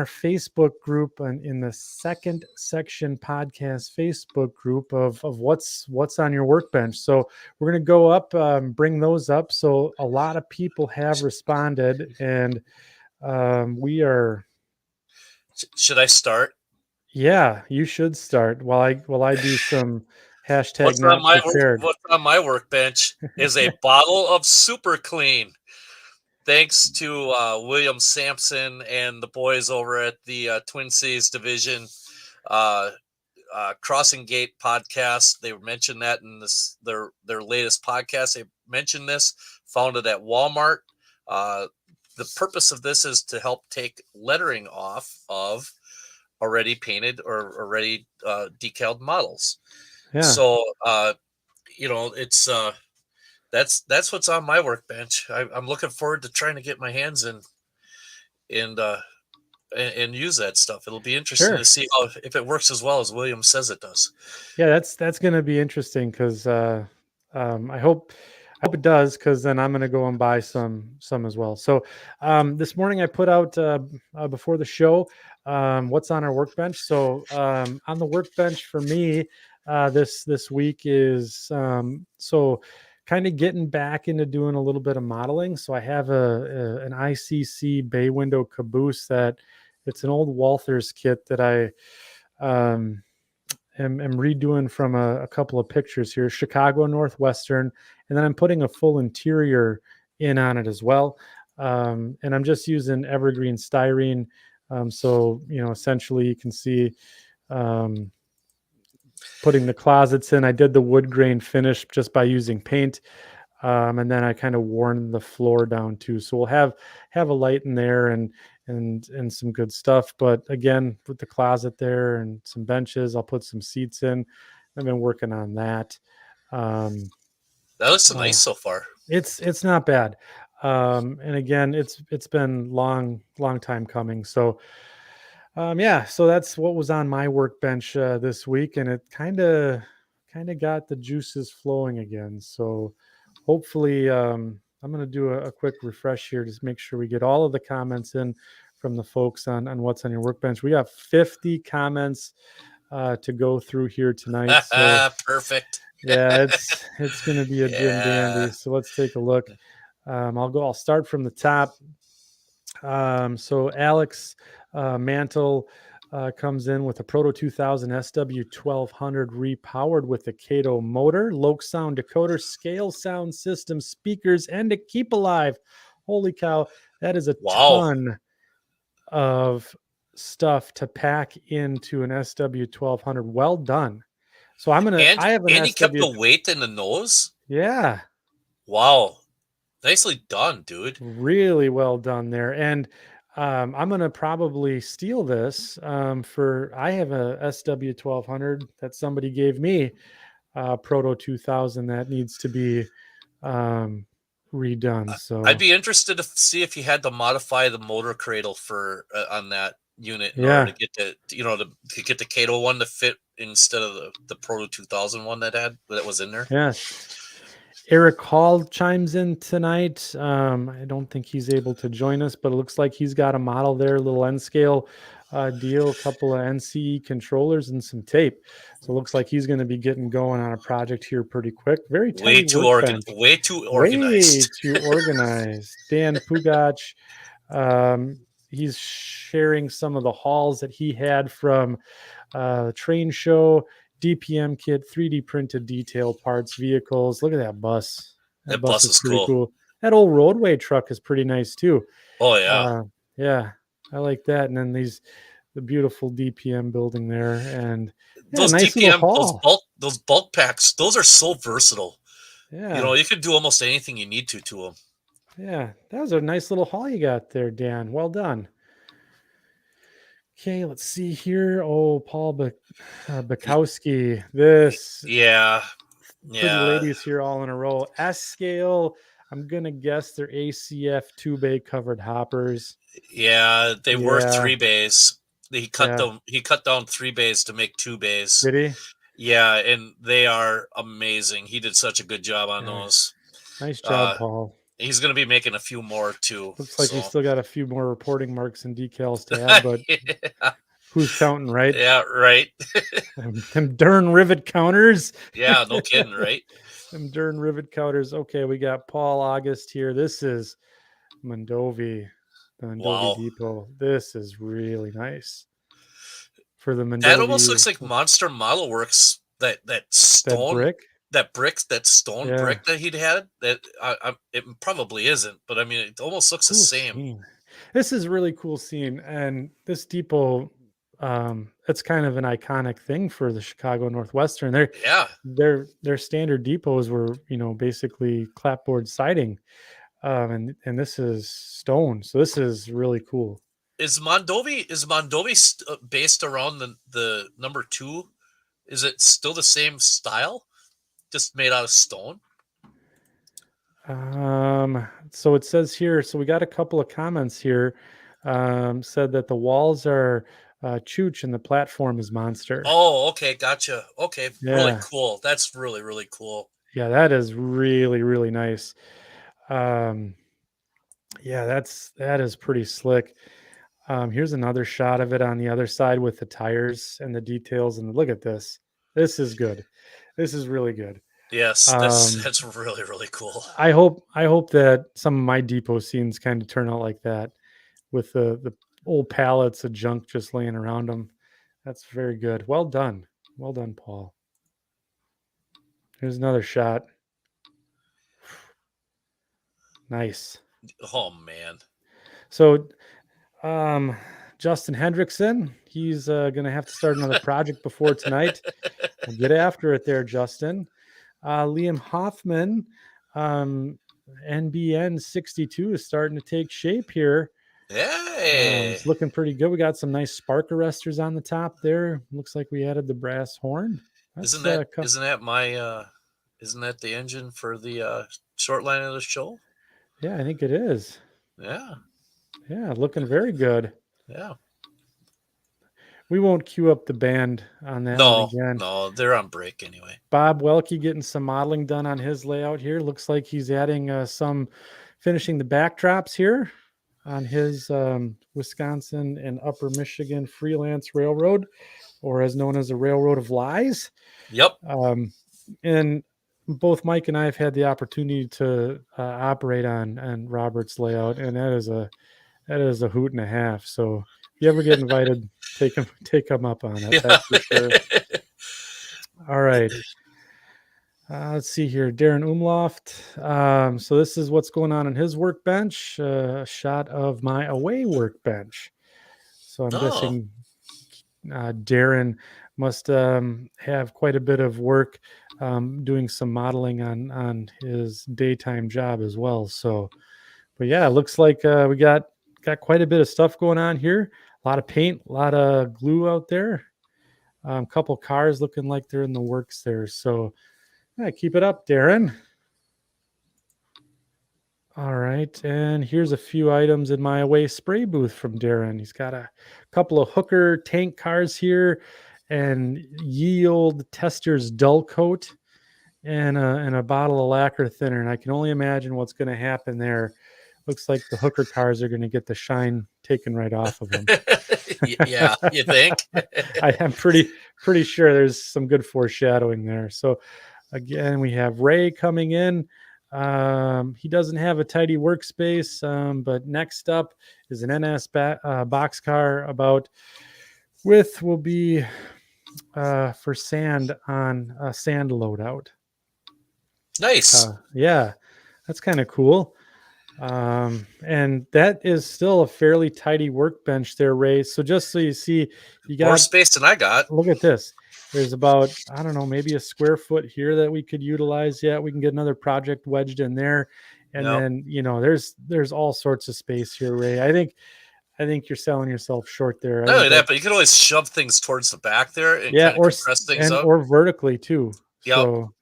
Facebook group and in the Second Section Podcast Facebook group of what's on your workbench. So we're going to go up, bring those up. So a lot of people have responded, and we are. Should I start? Yeah, you should start while I do some hashtag what's not prepared. What's on my workbench is a bottle of Super Clean. Thanks to William Sampson and the boys over at the Twin Cities Division Crossing Gate podcast. They mentioned that in their latest podcast. They mentioned this, found it at Walmart. The purpose of this is to help take lettering off of already painted or already decaled models. Yeah. So it's that's what's on my workbench. I'm looking forward to trying to get my hands in and use that stuff. It'll be interesting to see if it works as well as William says it does. Yeah, that's going to be interesting because I hope it does, because then I'm going to go and buy some as well. So this morning I put out before the show what's on our workbench. So on the workbench for me this week is so kind of getting back into doing a little bit of modeling. So I have an ICC bay window caboose that it's an old Walthers kit that I am redoing from a couple of pictures here, Chicago Northwestern, and then I'm putting a full interior in on it as well. And I'm just using evergreen styrene. So, essentially you can see putting the closets in. I did the wood grain finish just by using paint. And then I kind of worn the floor down too. So we'll have a light in there and some good stuff. But again, with the closet there and some benches, I'll put some seats in. I've been working on that. That looks nice so far. It's not bad. And again, it's been long time coming. So yeah, so that's what was on my workbench this week, and it kind of got the juices flowing again. So hopefully, I'm going to do a quick refresh here, just make sure we get all of the comments in from the folks on what's on your workbench. We got 50 comments to go through here tonight. So Perfect. yeah, it's going to be a gym Yeah. dandy. So let's take a look. I'll start from the top. So Alex Mantle comes in with a Proto 2000 SW1200 repowered with a Kato motor, Loke sound decoder, scale sound system, speakers, and a keep alive. Holy cow, that is a Wow. ton of stuff to pack into an SW1200. Well done. So I have an And he kept SW. the weight in the nose. Yeah, Wow. Nicely done, dude. really well done there. And I'm going to probably steal this I have a SW1200 that somebody gave me, Proto 2000, that needs to be redone. I'd So be interested to see if you had to modify the motor cradle for on that unit in order yeah, to get to get the Kato one to fit instead of the Proto 2000 one that was in there. yes. Eric Hall chimes in tonight. I don't think he's able to join us, but it looks like he's got a model there, a little N scale deal, a couple of NCE controllers, and some tape. So it looks like he's going to be getting going on a project here pretty quick. Very tidy workbench. Way too Way organized. too organized. Dan Pugach, he's sharing some of the hauls that he had from the train show. DPM kit, 3D printed detail parts, vehicles. Look at that bus. That That bus bus is is pretty cool. cool. That old roadway truck is pretty nice too. Oh yeah. Yeah, I like that. And then the beautiful DPM building there, and yeah, Those nice little DPM, haul. those bulk packs, those are so versatile. Yeah, You could do almost anything you need to them. yeah, that was a nice little haul you got there, Dan. Well done. Okay, let's see here. Oh, Paul Bukowski. This Yeah. pretty Yeah. ladies here all in a row. S scale. I'm gonna guess they're ACF 2-bay covered hoppers. Yeah, they were Yeah, 3 bays. yeah. He cut down 3 bays to make 2 bays. Did he? Yeah, and they are amazing. He did such a good job on Yeah. those. Nice job, Uh, Paul. he's going to be making a few more too. Looks like we So, still got a few more reporting marks and decals to add, but yeah, who's counting, right? yeah, right. Them darn rivet counters. Yeah, no kidding, right? Them darn rivet counters. Okay, we got Paul August here. This is Mondovi, the Mondovi Wow. Depot. This is really nice for the Mondovi. That almost looks like Monster Model Works. That that brick. that stone Yeah. brick that he'd had. That it probably isn't, but I mean, it almost looks Cool the same. scene. This is really cool scene, and this depot, it's kind of an iconic thing for the Chicago Northwestern. Yeah. Their standard depots were, basically clapboard siding, and this is stone. So this is really cool. Is Mondovi based around the number 2? Is it still the same style, just made out of stone? So it says here. So we got a couple of comments here. Said that the walls are Chooch and the platform is Monster. Oh, okay, gotcha. Okay, really Yeah. cool. That's really cool. Yeah, that is really, really nice. Yeah, that is pretty slick. Here's another shot of it on the other side with the tires and the details. And look at this. This is good. This is really good. Yes, that's really cool. I hope that some of my depot scenes kind of turn out like that, with the old pallets of junk just laying around them. That's very good. Well done. Well done, Paul. Here's another shot. Nice. Oh man. So Justin Hendrickson, he's going to have to start another project before tonight. We'll get after it there, Justin. Liam Hoffman, NBN 62 is starting to take shape here. Hey. It's looking pretty good. We got some nice spark arresters on the top there. Looks like we added the brass horn. Isn't that the engine for the short line of the show? Yeah, I think it is. Yeah. Yeah, looking very good. Yeah. We won't queue up the band on that one again. No, they're on break anyway. Bob Welke getting some modeling done on his layout here. Looks like he's adding some finishing the backdrops here on his Wisconsin and Upper Michigan Freelance Railroad, or as known as the Railroad of Lies. Yep. And both Mike and I have had the opportunity to operate on Robert's layout, and that is a hoot and a half. So if you ever get invited, take him up on it. Yeah. That's for sure. All right. Let's see here, Darren Umloft. So this is what's going on in his workbench. A shot of my away workbench. So I'm guessing Darren must have quite a bit of work doing some modeling on his daytime job as well. So, but yeah, it looks like we got quite a bit of stuff going on here. A lot of paint, a lot of glue out there. A couple cars looking like they're in the works there. So yeah, keep it up, Darren. All right, and here's a few items in my away spray booth from Darren. He's got a couple of Hooker tank cars here, and ye old Tester's dull coat, and a bottle of lacquer thinner. And I can only imagine what's going to happen there. Looks like the Hooker cars are going to get the shine taken right off of them. Yeah, you think? I am pretty sure there's some good foreshadowing there. So again, we have Ray coming in. He doesn't have a tidy workspace, but next up is an NS boxcar about width will be for sand on a sand loadout. Nice. Yeah, that's kind of cool. And that is still a fairly tidy workbench there, Ray. So just so you see, you got more space than I got. Look at this. There's about, I don't know, maybe a square foot here that we could utilize. Yeah, we can get another project wedged in there. And then, there's all sorts of space here, Ray. I think you're selling yourself short there. Not only that, but you can always shove things towards the back there and kind of compress things up. Or vertically too. Yep. So,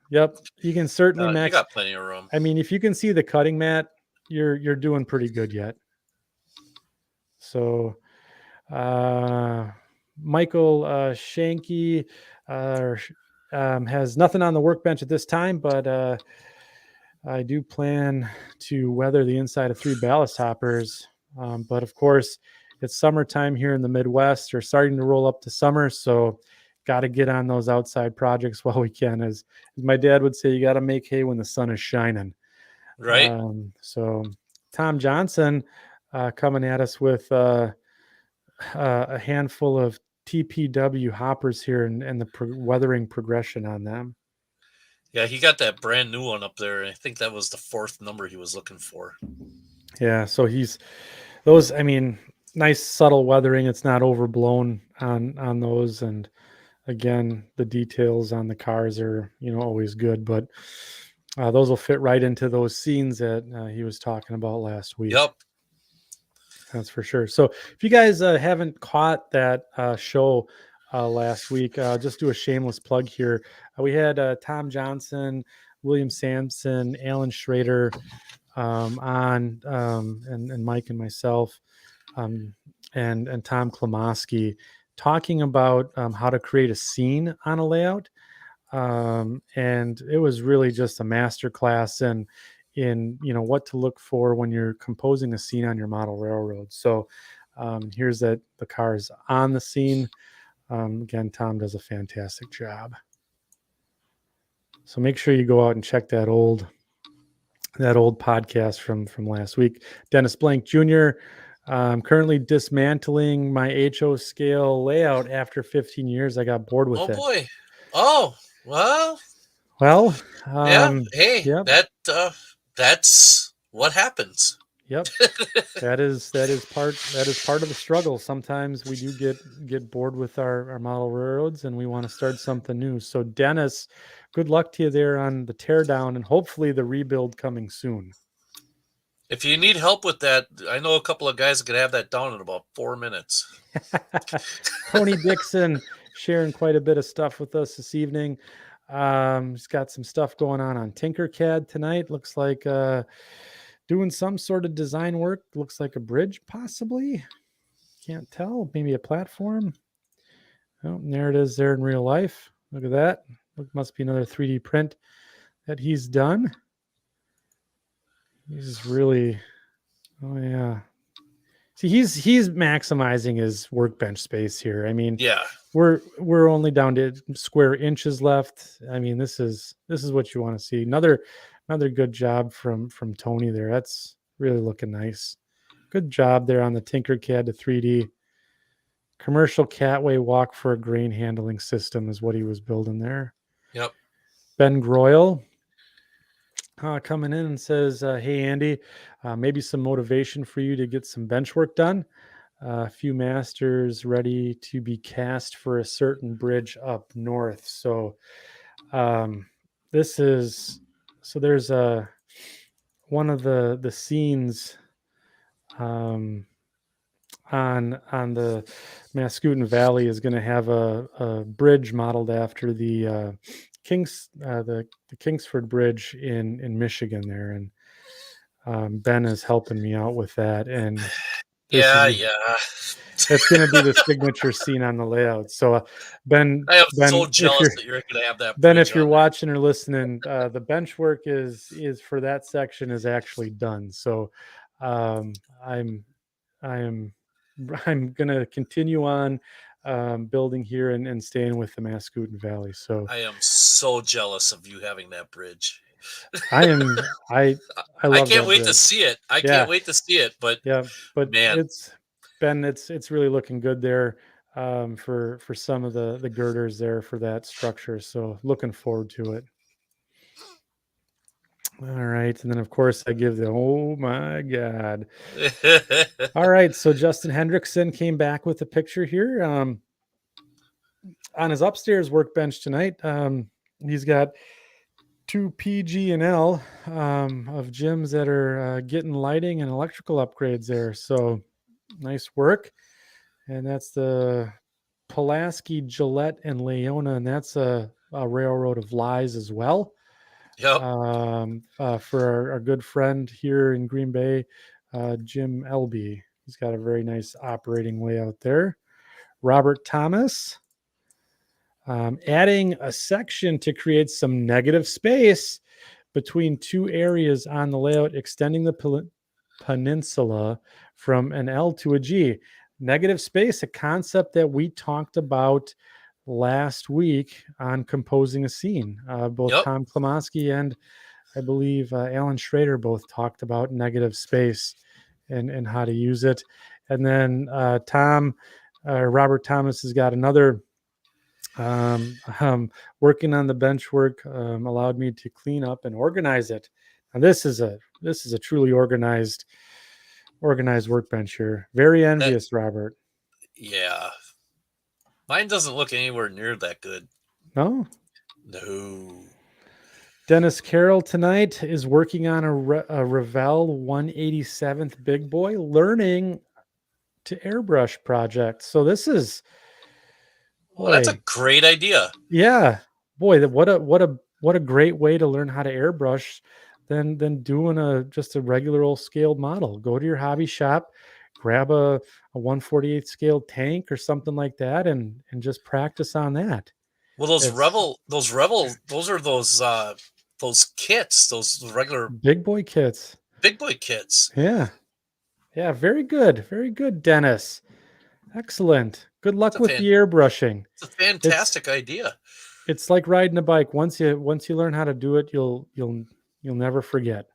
you can certainly max. You got plenty of room. I mean, if you can see the cutting mat, you're doing pretty good yet. So, Michael Shanky has nothing on the workbench at this time, but I do plan to weather the inside of 3 ballast hoppers. But of course, it's summertime here in the Midwest. We're starting to roll up to summer, so got to get on those outside projects while we can. As my dad would say, you got to make hay when the sun is shining. Right. So Tom Johnson coming at us with a handful of TPW hoppers here and the weathering progression on them. Yeah, he got that brand new one up there. I think that was the 4th number he was looking for. Yeah, so he's those. I mean, nice subtle weathering. It's not overblown on those. And again, the details on the cars are always good. But those will fit right into those scenes that he was talking about last week. Yep. That's for sure. So if you guys haven't caught that show last week, just do a shameless plug here. We had Tom Johnson, William Sampson, Alan Schrader on, and Mike and myself, and Tom Klomoski talking about how to create a scene on a layout. And it was really just a masterclass in what to look for when you're composing a scene on your model railroad. So here's the cars on the scene. Again, Tom does a fantastic job. So make sure you go out and check that old podcast from last week. Dennis Blank Jr. I'm currently dismantling my HO scale layout after 15 years. I got bored with it. Oh boy. Oh, well. Yeah. Hey, yep. That's what happens. Yep. that is part of the struggle. Sometimes we do get bored with our model railroads and we want to start something new. So Dennis, good luck to you there on the teardown and hopefully the rebuild coming soon. If you need help with that, I know a couple of guys that could have that down in about 4 minutes. Tony Dixon sharing quite a bit of stuff with us this evening. He's got some stuff going on Tinkercad tonight. Looks like doing some sort of design work. Looks like a bridge, possibly. Can't tell. Maybe a platform. Oh, there it is there in real life. Look at that. Look, must be another 3D print that he's done. He's really, oh yeah. See, he's maximizing his workbench space here. I mean, Yeah. we're only down to square inches left. I mean, this is what you want to see. Another good job from Tony there. That's really looking nice. Good job there on the Tinkercad to 3D. Commercial catway walk for a grain handling system is what he was building there. Yep. Ben Groyle coming in and says, hey, Andy, maybe some motivation for you to get some bench work done. A few masters ready to be cast for a certain bridge up north. So there's one of the scenes on the Mascoutin Valley is going to have a bridge modeled after the Kingsford Bridge in Michigan there, and Ben is helping me out with that. And it's going to be the signature scene on the layout. So Ben, I am Ben, so jealous that you're going to have that. Ben, if you're watching or listening, the bench work is for that section is actually done. So I'm going to continue on building here and staying with the Mascoutin Valley. So I am so jealous of you having that bridge. I love I can't wait bridge. to see it. I can't wait to see it. But man, it's really looking good there for some of the girders there for that structure. So looking forward to it. All right. And then, of course, I give the, oh, my God. All right. So Justin Hendrickson came back with a picture here on his upstairs workbench tonight. He's got 2 PG&L of gyms that are getting lighting and electrical upgrades there. So nice work. And that's the Pulaski, Gillette, and Leona. And that's a Railroad of Lies as well. Yep. For our good friend here in Green Bay, Jim Elby. He's got a very nice operating layout there. Robert Thomas, adding a section to create some negative space between 2 areas on the layout, extending the peninsula from an L to a G. Negative space, a concept that we talked about last week on composing a scene. Both Tom Klomoski and I believe Alan Schrader both talked about negative space and how to use it. And then Robert Thomas has got another working on the bench work allowed me to clean up and organize it. And this is a truly organized workbench here. Very envious, Robert. Yeah. Mine doesn't look anywhere near that good. No? No. Dennis Carroll tonight is working on a Revell 187th Big Boy learning to airbrush project. So this is, well, that's a great idea. Yeah, boy, what a great way to learn how to airbrush than doing just a regular old scaled model. Go to your hobby shop, grab a 1/48 scale tank or something like that, and just practice on that. Well, those are those kits, those regular big boy kits. Yeah, very good, Dennis. Excellent. Good luck with the airbrushing. It's a fantastic idea. It's like riding a bike. Once you learn how to do it, you'll never forget.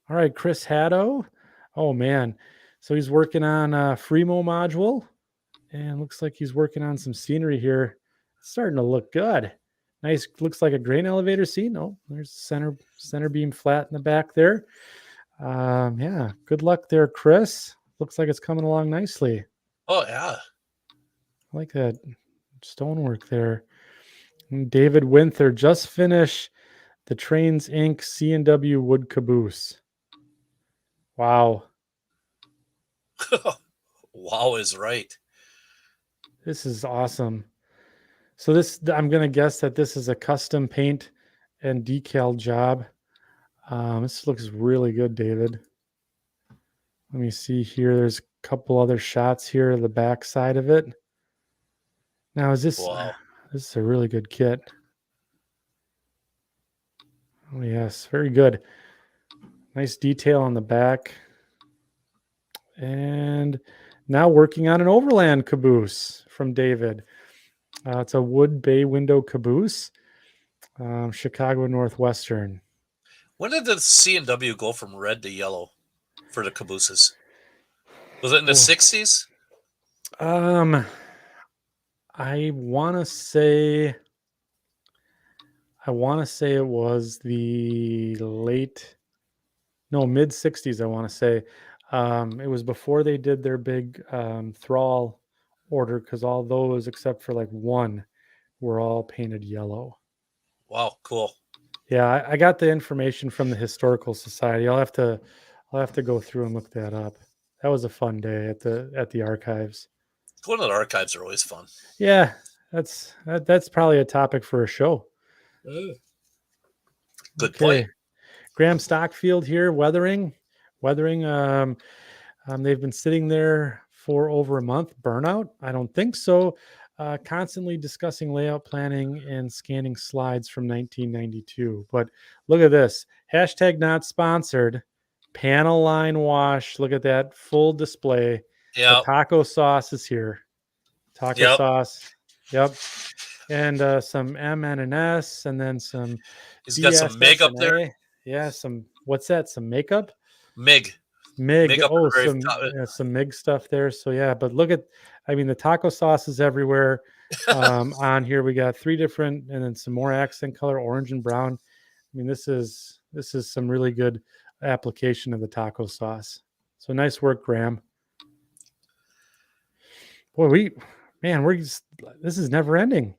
All right, Chris Haddo. Oh man, so he's working on a Fremo module, and looks like he's working on some scenery here. It's starting to look good. Nice, looks like a grain elevator scene. Oh, there's center beam flat in the back there. Yeah, good luck there, Chris. Looks like it's coming along nicely. Oh yeah, I like that stonework there. And David Winther just finished the Trains Inc. C&W wood caboose. Wow. Wow is right. This is awesome. So I'm going to guess that this is a custom paint and decal job. This looks really good, David. Let me see here. There's a couple other shots here of the back side of it. Now, is this Wow. this is a really good kit. Oh, yes, very good. Nice detail on the back. And now working on an overland caboose from David. It's a wood bay window caboose, Chicago Northwestern. When did the C&W go from red to yellow for the cabooses? Was it in the 60s? I want to say it was the mid 60s, I want to say. It was before they did their big thrall order, because all those except for like one were all painted yellow. Wow, cool. Yeah, I got the information from the Historical Society. I'll have to go through and look that up. That was a fun day at the archives. Going to the archives are always fun. Yeah, that's probably a topic for a show. Good point. Graham Stockfield here, weathering. They've been sitting there for over a month. Burnout? I don't think so. Constantly discussing layout planning and scanning slides from 1992. But look at this. Hashtag not sponsored. Panel line wash. Look at that full display. Yeah. The taco sauce is here. Taco sauce. Yep. And some MN&S, and then some. He's got some MIG up there. Yeah, what's that? Some makeup? MIG. Oh, some MIG stuff there. So yeah, but look at, the taco sauce is everywhere. On here we got 3 different, and then some more accent color, orange and brown. This is some really good application of the taco sauce. So nice work, Graham. Boy, this is never ending.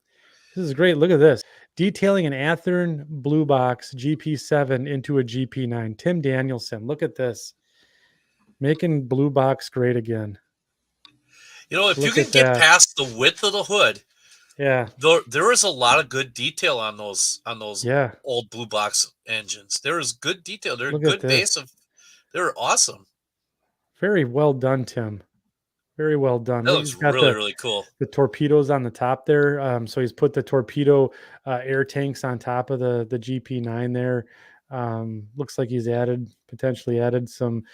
This is great. Look at this. Detailing an Athearn Blue Box GP7 into a GP9. Tim Danielson. Look at this. Making Blue Box great again. If you can get past the width of the hood, yeah, there is a lot of good detail on those old Blue Box engines. There is good detail. They're a good base of. They're awesome. Very well done, Tim. Very well done. That looks really, really cool. The torpedoes on the top there. So he's put the torpedo air tanks on top of the GP9 there. Looks like he's potentially added some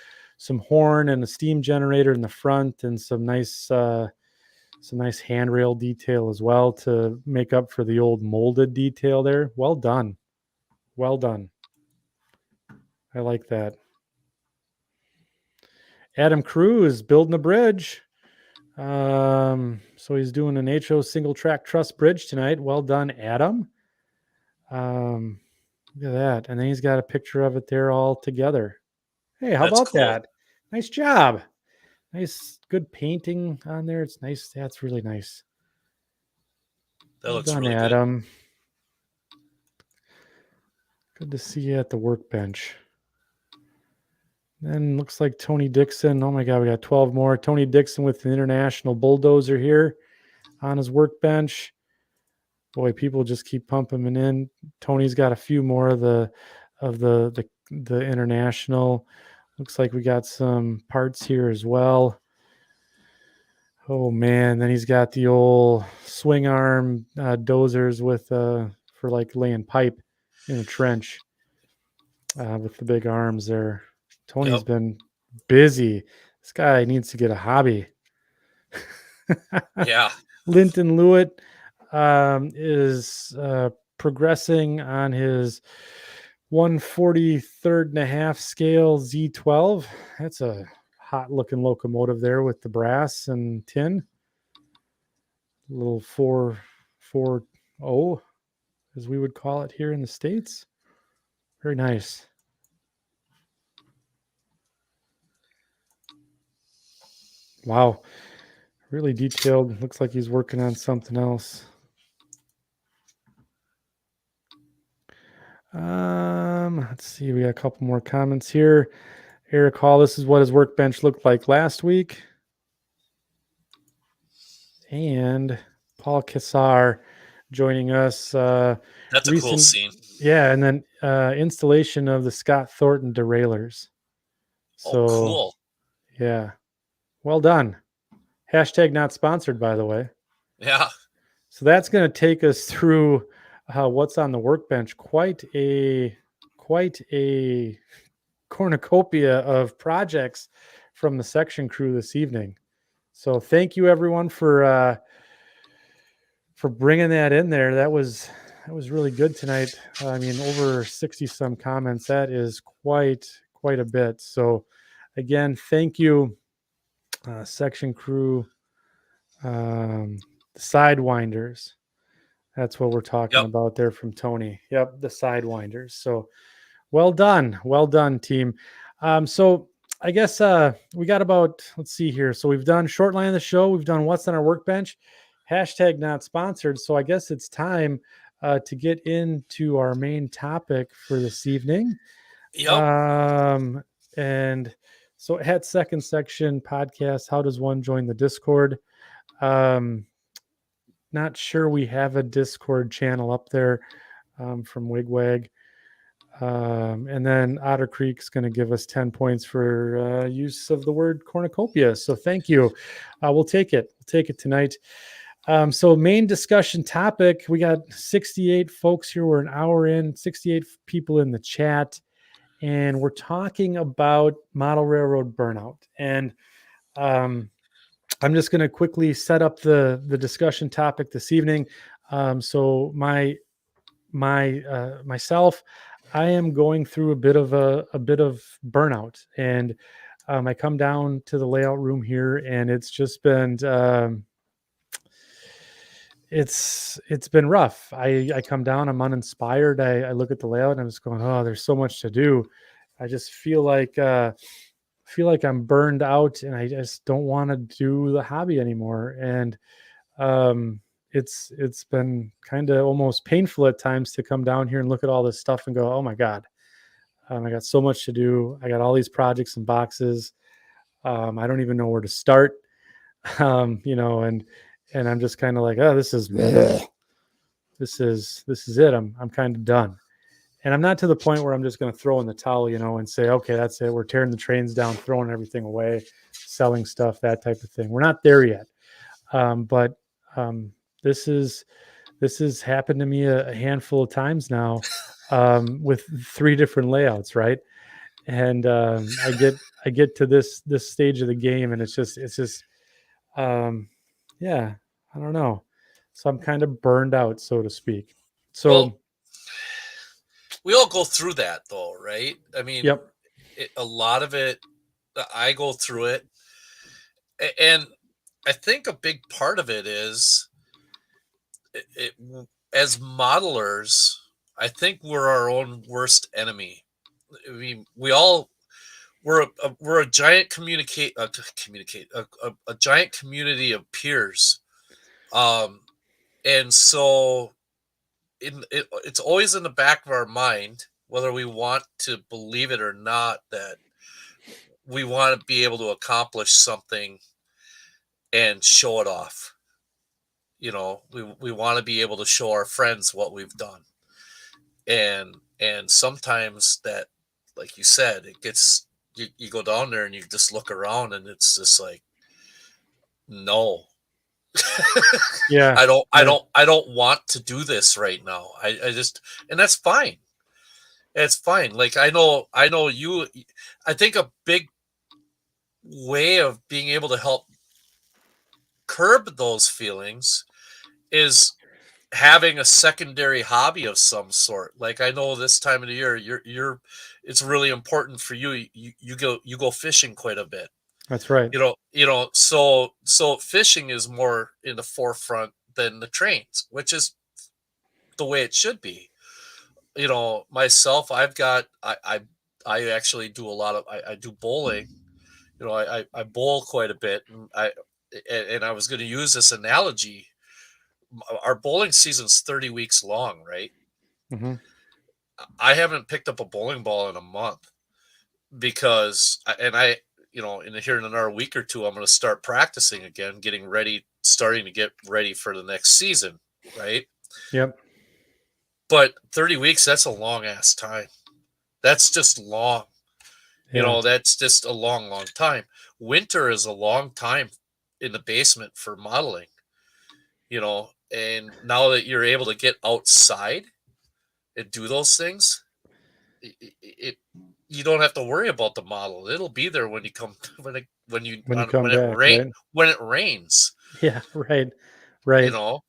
horn and a steam generator in the front, and some nice handrail detail as well to make up for the old molded detail there. Well done. Well done. I like that. Adam Cruz building a bridge. So he's doing an HO single track truss bridge tonight. Well done, Adam. Look at that. And then he's got a picture of it there all together. Hey, how about that? Nice job. Nice, good painting on there. It's nice. That's really nice. That looks really Adam. Good. Good to see you at the workbench. Then looks like Tony Dixon. Oh my God, we got 12 more. Tony Dixon with the International Bulldozer here on his workbench. Boy, people just keep pumping him in. Tony's got a few more of the International. Looks like we got some parts here as well. Oh man, then he's got the old swing arm dozers with for like laying pipe in a trench with the big arms there. Tony's been busy. This guy needs to get a hobby. Yeah. Linton Lewitt is progressing on his 1/43 and a half scale Z12. That's a hot looking locomotive there with the brass and tin. A little 440, as we would call it here in the States. Very nice. Wow. Really detailed. Looks like he's working on something else. Let's see. We got a couple more comments here. Eric Hall, this is what his workbench looked like last week. And Paul Kassar, joining us. That's a cool scene. Yeah, and then installation of the Scott Thornton derailleurs. So, Oh, cool. Yeah, well done. Hashtag not sponsored, by the way. Yeah. So that's going to take us through what's on the workbench. Quite a cornucopia of projects from the section crew this evening. So thank you everyone for bringing that in there. That was really good tonight. I mean, over 60 some comments. That is quite a bit. So again, thank you, section crew, sidewinders. That's what we're talking Yep. about there from Tony. Yep, the sidewinders. So well done, team. So I guess we got about, let's see here. So we've done Shortline of the show. We've done what's on our workbench. Hashtag not sponsored. So I guess it's time to get into our main topic for this evening. Yep. And so at second section podcast, how does one join the Discord? Not sure we have a Discord channel up there from Wigwag. And then Otter Creek's going to give us 10 points for use of the word cornucopia. So thank you. We'll take it. We'll take it tonight. So main discussion topic, we got 68 folks here. We're an hour in, 68 people in the chat. And we're talking about model railroad burnout. And I'm just going to quickly set up the discussion topic this evening. So myself, I am going through a bit of burnout, and I come down to the layout room here, and it's just been it's been rough. I come down, I'm uninspired. I look at the layout, and I'm just going, oh, there's so much to do. I just feel like I'm burned out, and I just don't want to do the hobby anymore. And it's been kind of almost painful at times to come down here and look at all this stuff and go, oh my God, I got so much to do. I got all these projects and boxes. I don't even know where to start. And I'm just kind of like, oh, this is it. I'm kind of done. And I'm not to the point where I'm just going to throw in the towel, and say, okay, that's it. We're tearing the trains down, throwing everything away, selling stuff, that type of thing. We're not there yet. But this has happened to me a handful of times now, with 3 different layouts, right? And I get to this stage of the game, and it's just yeah, I don't know. So I'm kind of burned out, so to speak. So well, we all go through that though, right? I mean, yep. A lot of it, I go through it. And I think a big part of it is as modelers, I think we're our own worst enemy. I mean, we're a giant a giant community of peers. And so it's always in the back of our mind, whether we want to believe it or not, that we want to be able to accomplish something and show it off. We want to be able to show our friends what we've done. And sometimes that, like you said, it gets, you go down there and you just look around and it's just like, no. Yeah. I don't want to do this right now. I just, and that's fine. It's fine. Like, I know you, I think a big way of being able to help curb those feelings is having a secondary hobby of some sort. Like, I know this time of the year, it's really important for you. You go fishing quite a bit. That's right. So fishing is more in the forefront than the trains, which is the way it should be. Myself, I actually do a lot of, I do bowling. I bowl quite a bit, and I was going to use this analogy. Our bowling season's 30 weeks long, right? Mm-hmm. I haven't picked up a bowling ball in a month because, here in another week or two, I'm going to start practicing again, starting to get ready for the next season, right? Yep. But 30 weeks, that's a long ass time. That's just long. Yeah. That's just a long, long time. Winter is a long time in the basement for modeling, and now that you're able to get outside and do those things, it you don't have to worry about the model. It'll be there when you come When you come back, right? when it rains. Yeah. Right. You Right. know,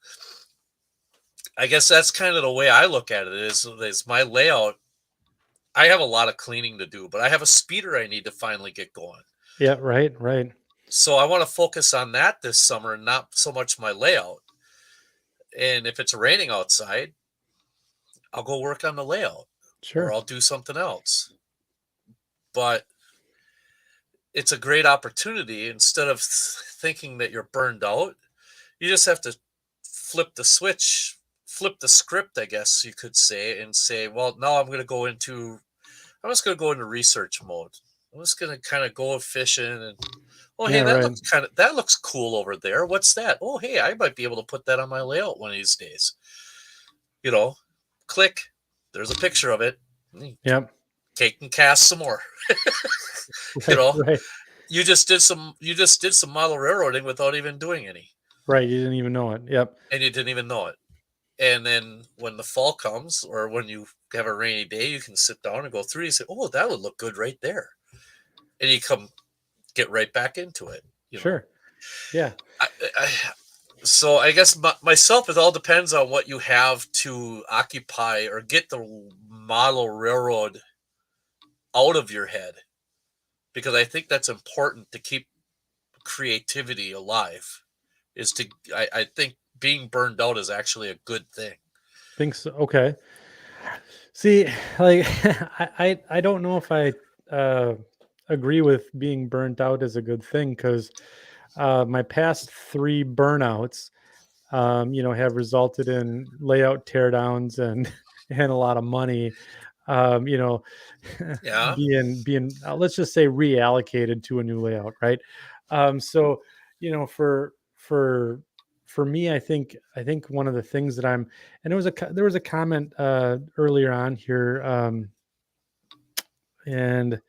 I guess that's kind of the way I look at it. Is my layout. I have a lot of cleaning to do, but I have a speeder I need to finally get going. Yeah. Right. Right. So I want to focus on that this summer and not so much my layout. And if it's raining outside, I'll go work on the layout or Sure. I'll do something else. But it's a great opportunity. Instead of thinking that you're burned out, you just have to flip the switch, flip the script, I guess you could say, and say, well, now I'm just going to go into research mode. I'm just going to kind of go fishing and, oh, hey, Yeah. Right. that looks cool over there. What's that? Oh, hey, I might be able to put that on my layout one of these days. Click. There's a picture of it. Yep. Cake and cast some more. Right. Right. You just did some model railroading without even doing any. Right. You didn't even know it. Yep. And you didn't even know it. And then when the fall comes or when you have a rainy day, you can sit down and go through. You say, "Oh, that would look good right there," and you get right back into it. Sure. Yeah. So I guess myself, it all depends on what you have to occupy or get the model railroad out of your head, because I think that's important to keep creativity alive. I think being burned out is actually a good thing. Think so. Okay. See, like I don't know if I agree with being burnt out as a good thing, because my past 3 burnouts, have resulted in layout teardowns and and a lot of money, um, you know, Yeah. being let's just say reallocated to a new layout, right? So, for me, I think one of the things that I'm, and there was a comment earlier on here, and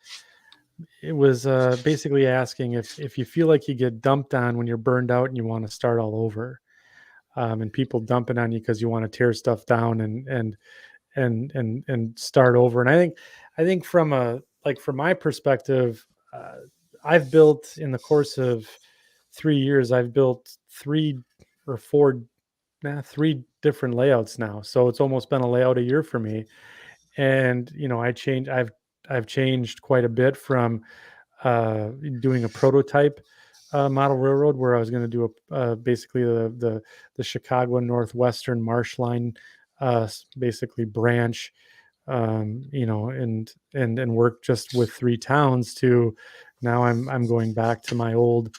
it was basically asking if you feel like you get dumped on when you're burned out and you want to start all over, and people dumping on you because you want to tear stuff down and start over. And I think from my perspective, I've built in the course of 3 years, I've built three different layouts now. So it's almost been a layout a year for me. And I've changed quite a bit from doing a prototype model railroad where I was going to do basically the Chicago Northwestern Marsh Line, basically branch, and work just with 3 towns, to now I'm going back to my old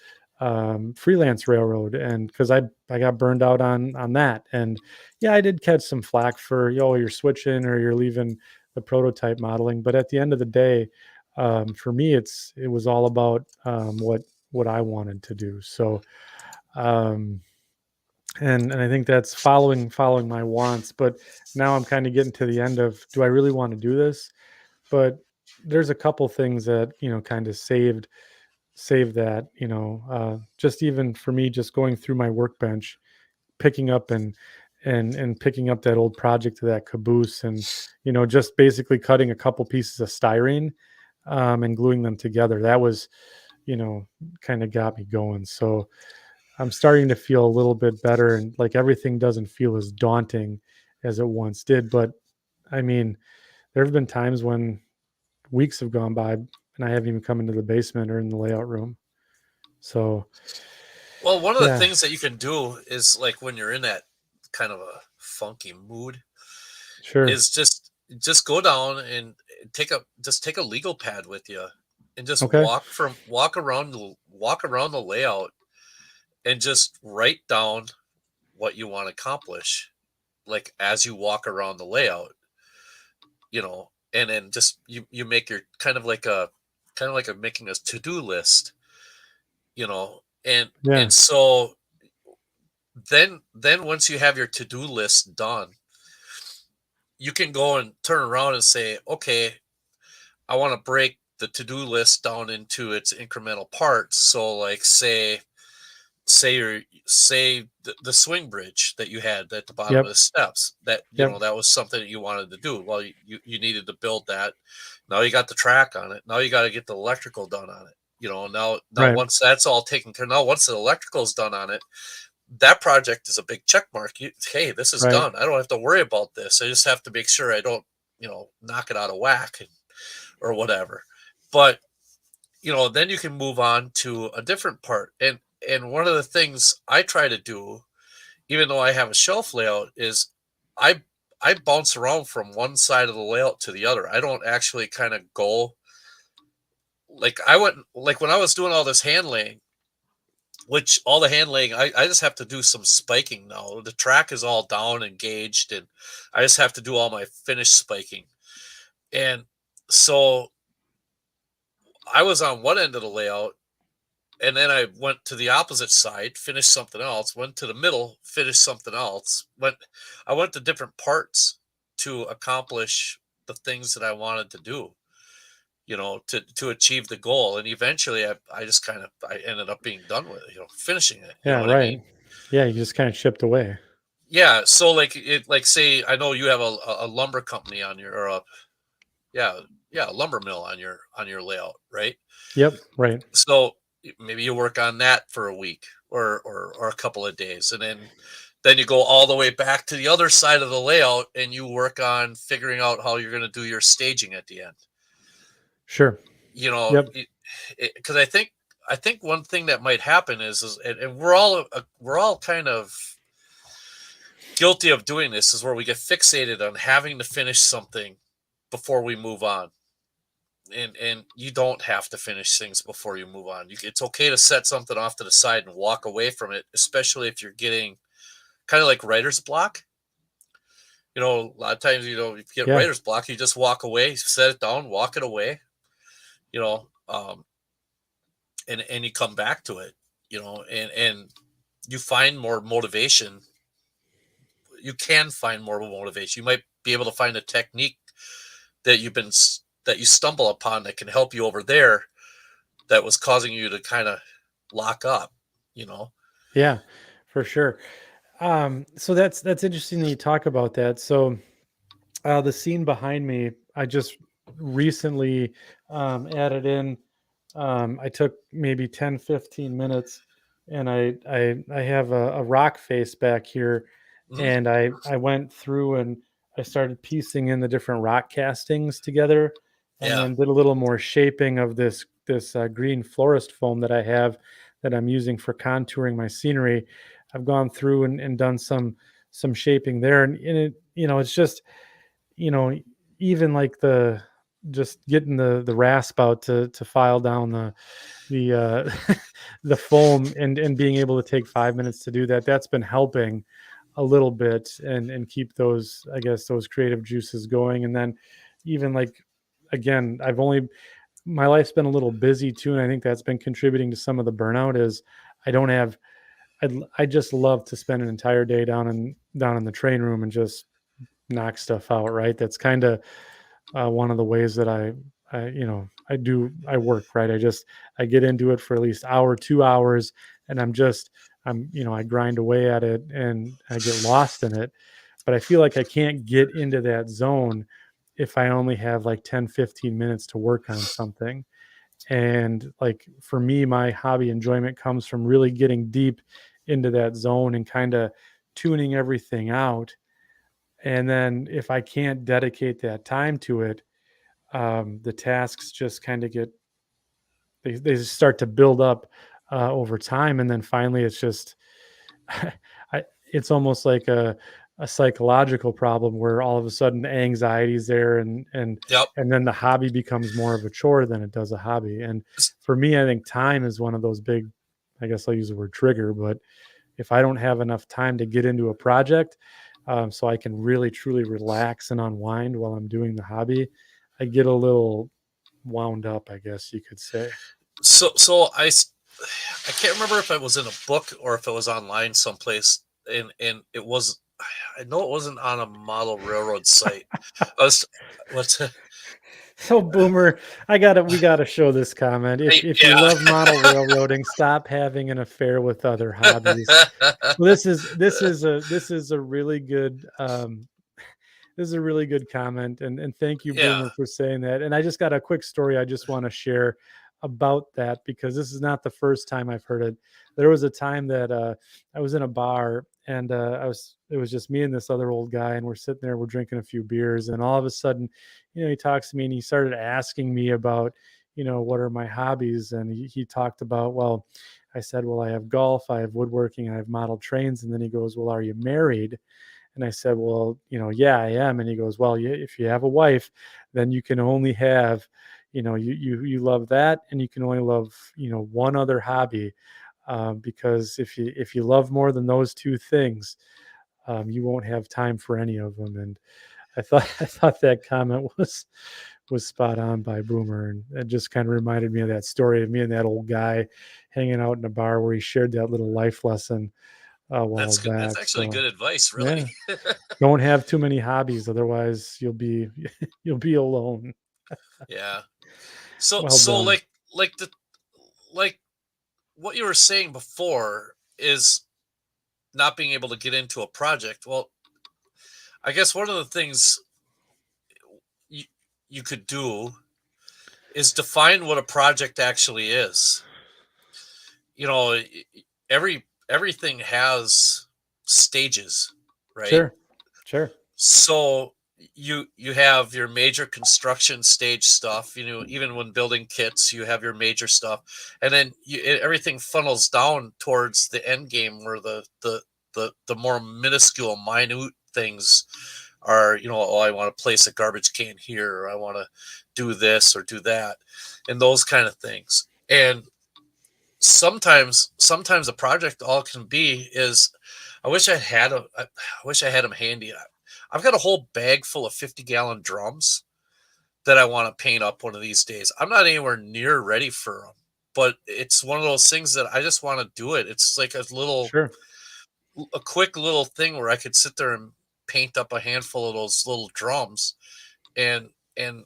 freelance railroad, and because I got burned out on that. And yeah, I did catch some flack for, you're switching or you're leaving the prototype modeling, but at the end of the day, for me, it was all about what I wanted to do. So, um, and I think that's following my wants. But now I'm kind of getting to the end of, do I really want to do this? But there's a couple things that kind of saved that. Just even for me, just going through my workbench, picking up and picking up that old project of that caboose, and just basically cutting a couple pieces of styrene, and gluing them together. That was, kind of got me going. So I'm starting to feel a little bit better, and like everything doesn't feel as daunting as it once did. But I mean, there have been times when weeks have gone by and I haven't even come into the basement or in the layout room. So Well, one of the yeah, things that you can do is, like, when you're in that kind of a funky mood, sure. is just go down and take a legal pad with you and just Okay. walk around the layout and just write down what you want to accomplish, like, as you walk around the layout, and then just you make your kind of like a making a to-do list, and Yeah. so then once you have your to-do list done, you can go and turn around and say, okay, I want to break the to-do list down into its incremental parts. So like say the swing bridge that you had at the bottom of Yep. the steps, that Yep. that was something that you wanted to do. Well, you needed to build that. Now you got the track on it. Now you got to get the electrical done on it. Now Right. once that's all taken care, now once the electrical is done on it, that project is a big check mark. Hey, this is Right. done. I don't have to worry about this. I just have to make sure I don't knock it out of whack or whatever. But then you can move on to a different part. And one of the things I try to do, even though I have a shelf layout, is I I bounce around from one side of the layout to the other. I don't actually kind of go like I went like when I was doing all this hand laying, which all the hand laying, I just have to do some spiking now. The track is all down and gauged, and I just have to do all my finish spiking. And so I was on one end of the layout, and then I went to the opposite side, finished something else, went to the middle, finished something else. I went to different parts to accomplish the things that I wanted to do, to achieve the goal. And eventually I just I ended up being done with it, finishing it. You know Yeah. what I mean? Right. Yeah. You just kind of chipped away. Yeah. So like say, I know you have a lumber company on your, or yeah, a lumber mill on your layout, right? Yep. Right. So maybe you work on that for a week or a couple of days, and then you go all the way back to the other side of the layout and you work on figuring out how you're going to do your staging at the end. Sure. You know, Yep. because I think one thing that might happen is and we're all kind of guilty of doing this, is where we get fixated on having to finish something before we move on. And you don't have to finish things before you move on. It's okay to set something off to the side and walk away from it, especially if you're getting kind of like writer's block. A lot of times, if you get Yeah. writer's block, you just walk away, set it down, walk it away, you know, um, and you come back to it, and you find more motivation. You can find more motivation. You might be able to find a technique that that you stumble upon that can help you over there, that was causing you to kind of lock up, you know? Yeah. For sure. So that's interesting that you talk about that. So the scene behind me, I just recently added in. I took maybe 10, 15 minutes, and I have a rock face back here, Mhm. and I went through and I started piecing in the different rock castings together, and Yeah. then did a little more shaping of this green florist foam that I have, that I'm using for contouring my scenery. I've gone through and done some shaping there, and it's just, you know, even like the just getting the rasp out to file down the the foam, and being able to take 5 minutes to do that. That's been helping a little bit, and keep those, I guess, those creative juices going. And then even like, again, my life's been a little busy too, and I think that's been contributing to some of the burnout. Is I don't have I just love to spend an entire day down in the train room and just knock stuff out, right? That's kind of one of the ways that I work, right. I get into it for at least hour, 2 hours, and I grind away at it and I get lost in it. But I feel like I can't get into that zone if I only have like 10, 15 minutes to work on something. And like for me, my hobby enjoyment comes from really getting deep into that zone and kind of tuning everything out. And then if I can't dedicate that time to it, the tasks just kind of they just start to build up over time, and then finally it's just it's almost like a psychological problem where all of a sudden the anxiety is there, Yep. and then the hobby becomes more of a chore than it does a hobby. And for me, I think time is one of those big, I guess I'll use the word trigger, but if I don't have enough time to get into a project, so I can really truly relax and unwind while I'm doing the hobby, I get a little wound up, I guess you could say. So I can't remember if it was in a book or if it was online someplace. and it was, I know it wasn't on a model railroad site. I was, what's So Boomer, we gotta show this comment. If you yeah. love model railroading, stop having an affair with other hobbies. Well, this is a really good this is a really good comment, and thank you, Yeah. Boomer, for saying that. And I just got a quick story I just want to share about that, because this is not the first time I've heard it. There was a time that I was in a bar, and it was just me and this other old guy, and we're sitting there, we're drinking a few beers, and all of a sudden, he talks to me and he started asking me about, what are my hobbies, and he talked about, well, I said, well, I have golf, I have woodworking, I have model trains, and then he goes, well, are you married? And I said, well, yeah, I am. And he goes, well, if you have a wife, then you can only have, you love that, and you can only love, one other hobby, because if you love more than those two things, you won't have time for any of them. And I thought that comment was spot on by Boomer, and it just kind of reminded me of that story of me and that old guy hanging out in a bar where he shared that little life lesson a while That's good. That's back. actually So good advice, yeah. really. Don't have too many hobbies, otherwise you'll be you'll be alone. Yeah. So Well so done. like the like what you were saying before is not being able to get into a project. Well, I guess one of the things you you could do is define what a project actually is. You know, everything has stages, right? Sure. Sure. So you have your major construction stage stuff, even when building kits, you have your major stuff, and then everything funnels down towards the end game, where the more minuscule, minute things are, oh, I want to place a garbage can here, or I want to do this or do that, and those kind of things. And sometimes a project all can be is, I wish I had them handy. I've got a whole bag full of 50-gallon drums that I want to paint up one of these days. I'm not anywhere near ready for them, but it's one of those things that I just want to do it. It's like Sure. a quick little thing where I could sit there and paint up a handful of those little drums, and and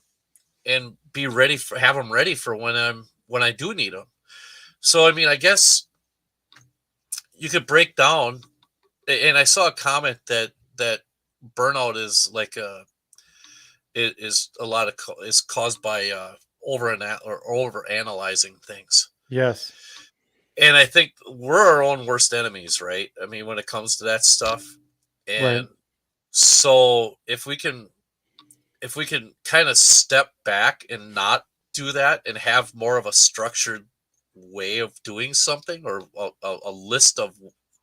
and be ready for have them ready for when I do need them. So I mean, I guess you could break down. And I saw a comment that burnout is like it is a lot of is caused by over analyzing things. Yes. And I think we're our own worst enemies, right? I mean, when it comes to that stuff. Right. And so if we can kind of step back and not do that, and have more of a structured way of doing something, or a list of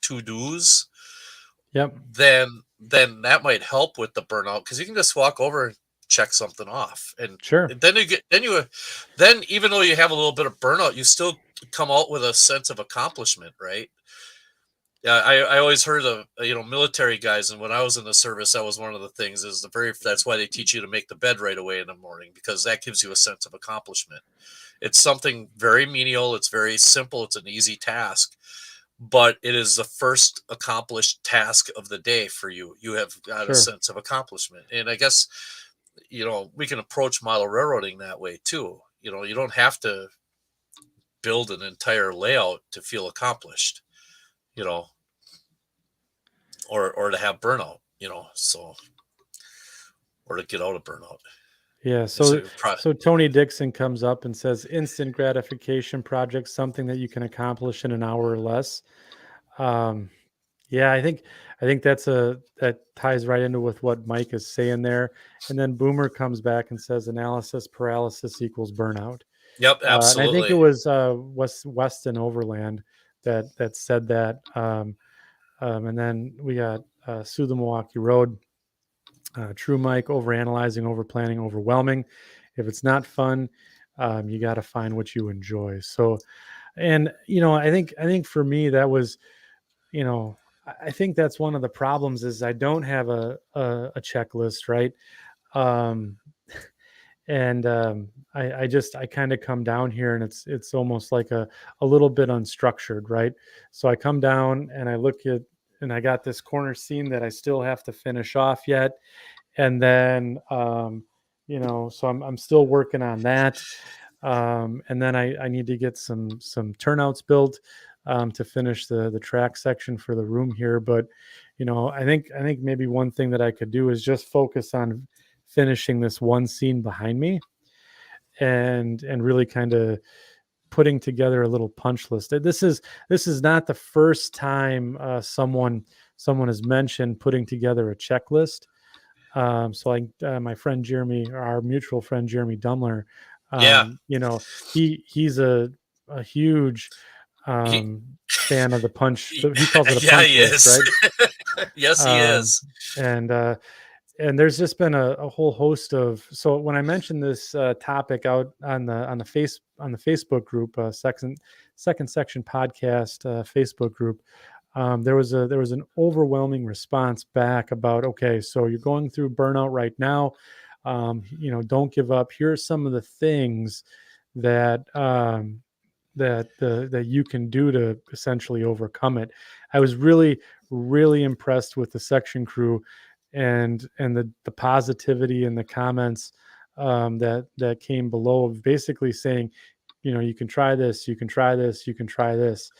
to-dos, Yep. then that might help with the burnout, because you can just walk over and check something off, and Sure. then even though you have a little bit of burnout, you still come out with a sense of accomplishment, right? Yeah, I always heard of military guys, and when I was in the service, that was one of the things, is that's why they teach you to make the bed right away in the morning, because that gives you a sense of accomplishment. It's something very menial, it's very simple, it's an easy task, but it is the first accomplished task of the day for you. You have got a Sure. sense of accomplishment. And I guess, we can approach model railroading that way too. You don't have to build an entire layout to feel accomplished, you know, or to have burnout, so, or to get out of burnout. Yeah. It's So a so Tony Dixon comes up and says instant gratification project, something that you can accomplish in an hour or less. Um, yeah, I think that ties right into with what Mike is saying there. And then Boomer comes back and says analysis paralysis equals burnout. Yep, And I think it absolutely. was Weston Overland that said that. And then we got Sue the Milwaukee Road, True Mike, overanalyzing, over planning, overwhelming. If it's not fun, you got to find what you enjoy. So, and I think for me that was, I think that's one of the problems is I don't have a checklist, right? Um, and I kind of come down here and it's almost like a little bit unstructured, right? So I come down and I look at and I got this corner scene that I still have to finish off yet. And then, so I'm still working on that. And then I need to get some turnouts built to finish the track section for the room here. But, I think maybe one thing that I could do is just focus on finishing this one scene behind me and really kind of putting together a little punch list. This is not the first time someone has mentioned putting together a checklist. So like my friend Jeremy, our mutual friend Jeremy Dumler, he's a huge fan of the punch. He calls it a punch list, right? Yes, he is. And there's just been a whole host of. So when I mentioned this topic out on the Facebook group, second section podcast Facebook group, there was an overwhelming response back about, okay, so you're going through burnout right now. Don't give up. Here are some of the things that that you can do to essentially overcome it. I was really, really impressed with the section crew and the positivity and the comments that came below of basically saying, you can try this, you can try this, you can try this.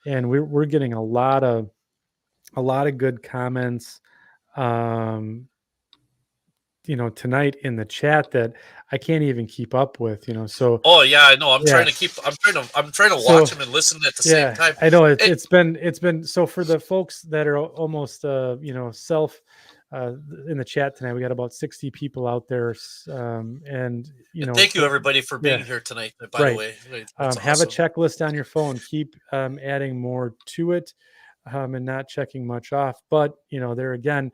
And we're getting a lot of good comments tonight in the chat that I can't even keep up with, so. Oh yeah, I know. I'm trying to watch them and listen at the same time. I know it's been so for the folks that are almost self in the chat tonight. We got about 60 people out there, and thank you everybody for being here tonight. By the way, have a checklist on your phone. Keep adding more to it, and not checking much off. But there again,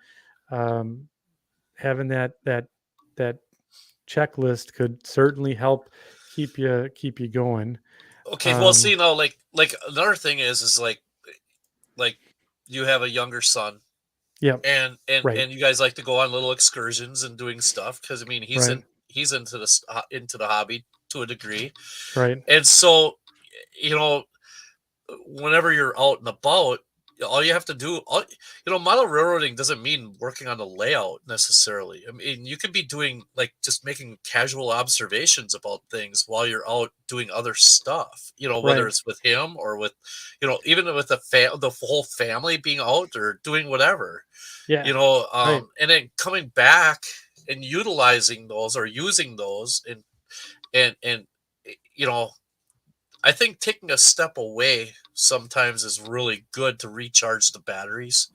having that checklist could certainly help keep you going. Okay, well, see now, like another thing is like you have a younger son. Yeah. And you guys like to go on little excursions and doing stuff because I mean he's into the hobby to a degree, right? And so whenever you're out and about, all you have to do, model railroading doesn't mean working on the layout necessarily. I mean, you could be doing like just making casual observations about things while you're out doing other stuff, whether it's with him or with, even with the whole family being out or doing whatever, and then coming back and utilizing those or using those and I think taking a step away sometimes is really good to recharge the batteries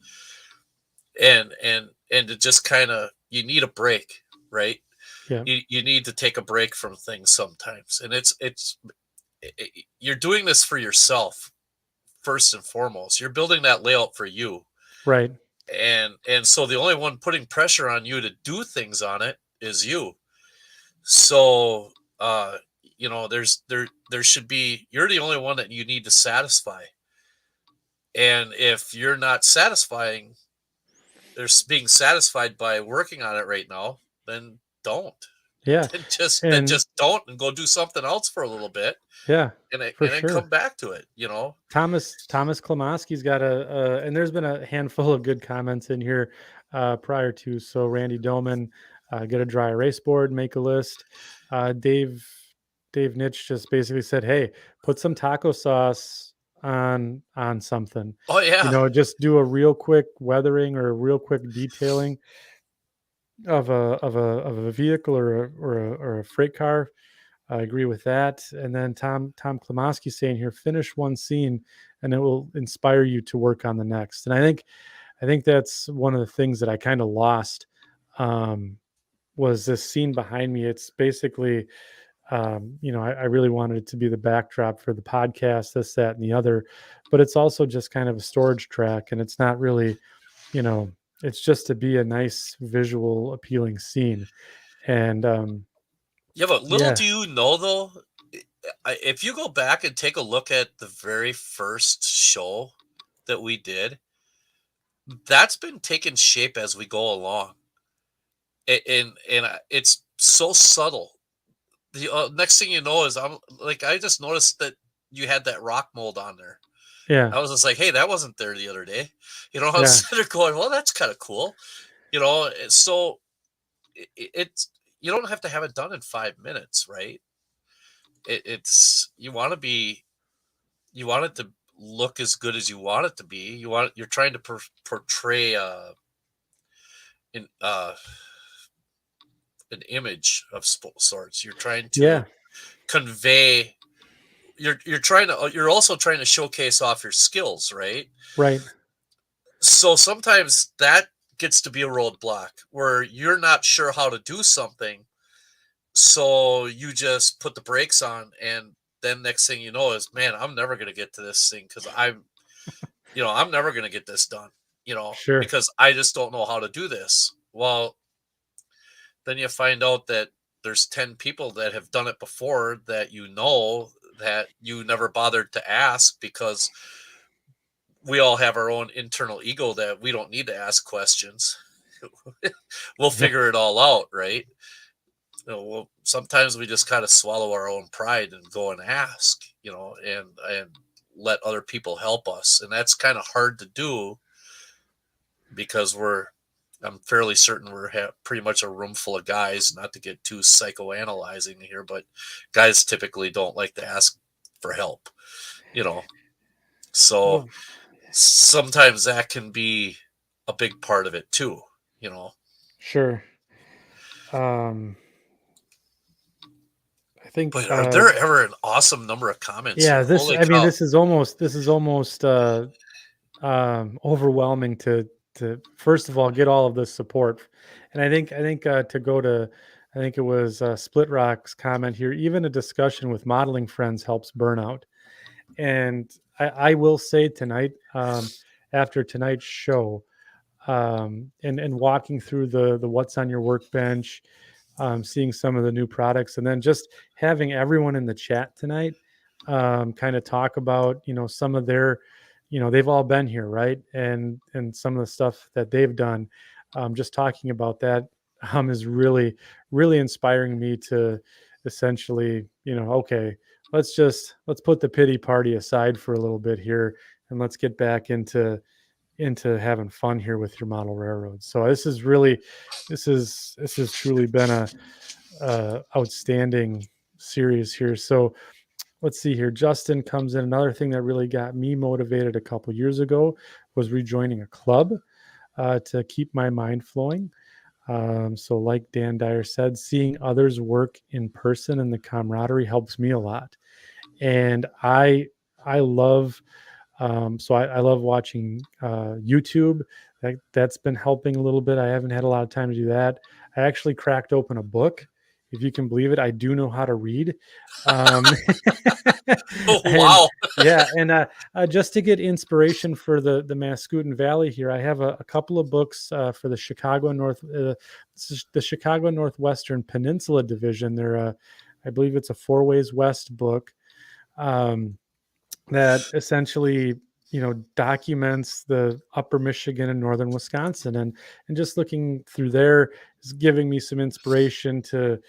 and to just kind of, you need a break, right? Yeah. You need to take a break from things sometimes. And you're doing this for yourself first and foremost. You're building that layout for you. Right. And so the only one putting pressure on you to do things on it is you. So, there should be, you're the only one that you need to satisfy. And if you're not satisfying, there's being satisfied by working on it right now, then don't. Yeah. Then just don't and go do something else for a little bit. Yeah. And then come back to it, Thomas Klomoski's got and there's been a handful of good comments in here prior to. So Randy Doman, get a dry erase board, make a list. Dave Nitch just basically said, hey, put some taco sauce on something. Oh yeah. Just do a real quick weathering or a real quick detailing of a vehicle or a freight car. I agree with that. And then Tom Klomoski saying here, finish one scene and it will inspire you to work on the next. And I think that's one of the things that I kind of lost was this scene behind me. It's basically, I really wanted it to be the backdrop for the podcast, this, that, and the other, but it's also just kind of a storage track. And it's not really, it's just to be a nice visual appealing scene. And, but little do you know though, if you go back and take a look at the very first show that we did, that's been taking shape as we go along. And it's so subtle. The next thing you know is I just noticed that you had that rock mold on there. Yeah. I was just like, hey, that wasn't there the other day. I was Yeah. sitting there going, well, that's kind of cool. So it's, you don't have to have it done in 5 minutes, right? It's, you want it to look as good as you want it to be. You're trying to portray an, an image of sorts. You're trying to Yeah. convey, you're also trying to showcase off your skills, right? Right. So sometimes that gets to be a roadblock where you're not sure how to do something. So you just put the brakes on, and then next thing you know is, man, I'm never going to get to this thing because I'm never going to get this done, Sure. because I just don't know how to do this. Well, then you find out that there's 10 people that have done it before that that you never bothered to ask because we all have our own internal ego that we don't need to ask questions. We'll Yeah. figure it all out, right? Well, sometimes we just kind of swallow our own pride and go and ask, and let other people help us, and that's kind of hard to do because I'm fairly certain we're pretty much a room full of guys. Not to get too psychoanalyzing here, but guys typically don't like to ask for help, you know. So Well, sometimes that can be a big part of it too, you know. sure. Um, I think, But are there ever an awesome number of comments yeah, here? Holy I mean, cow. this is almost, overwhelming to first of all get all of this support, and I think to go to, I think it was Split Rock's comment here. Even a discussion with modeling friends helps burnout, and I will say tonight, after tonight's show, and walking through the what's on your workbench, seeing some of the new products, and then just having everyone in the chat tonight kind of talk about some of their, they've all been here, right, and some of the stuff that they've done. Just talking about that is really inspiring me to essentially, okay, let's put the pity party aside for a little bit here, and let's get back into having fun here with your model railroads. So this has truly been a outstanding series here. So let's see here. Justin comes in. Another thing that really got me motivated a couple years ago was rejoining a club to keep my mind flowing. So like Dan Dyer said, seeing others work in person and the camaraderie helps me a lot. And I love, so I love watching YouTube. That's been helping a little bit. I haven't had a lot of time to do that. I actually cracked open a book. If you can believe it, I do know how to read. Um, Oh, and wow. yeah, and just to get inspiration for the Mascoutin Valley here, I have a couple of books for the the Chicago Northwestern Peninsula Division. I believe it's a Four Ways West book. Um, that essentially documents the upper Michigan and northern Wisconsin, and just looking through there is giving me some inspiration to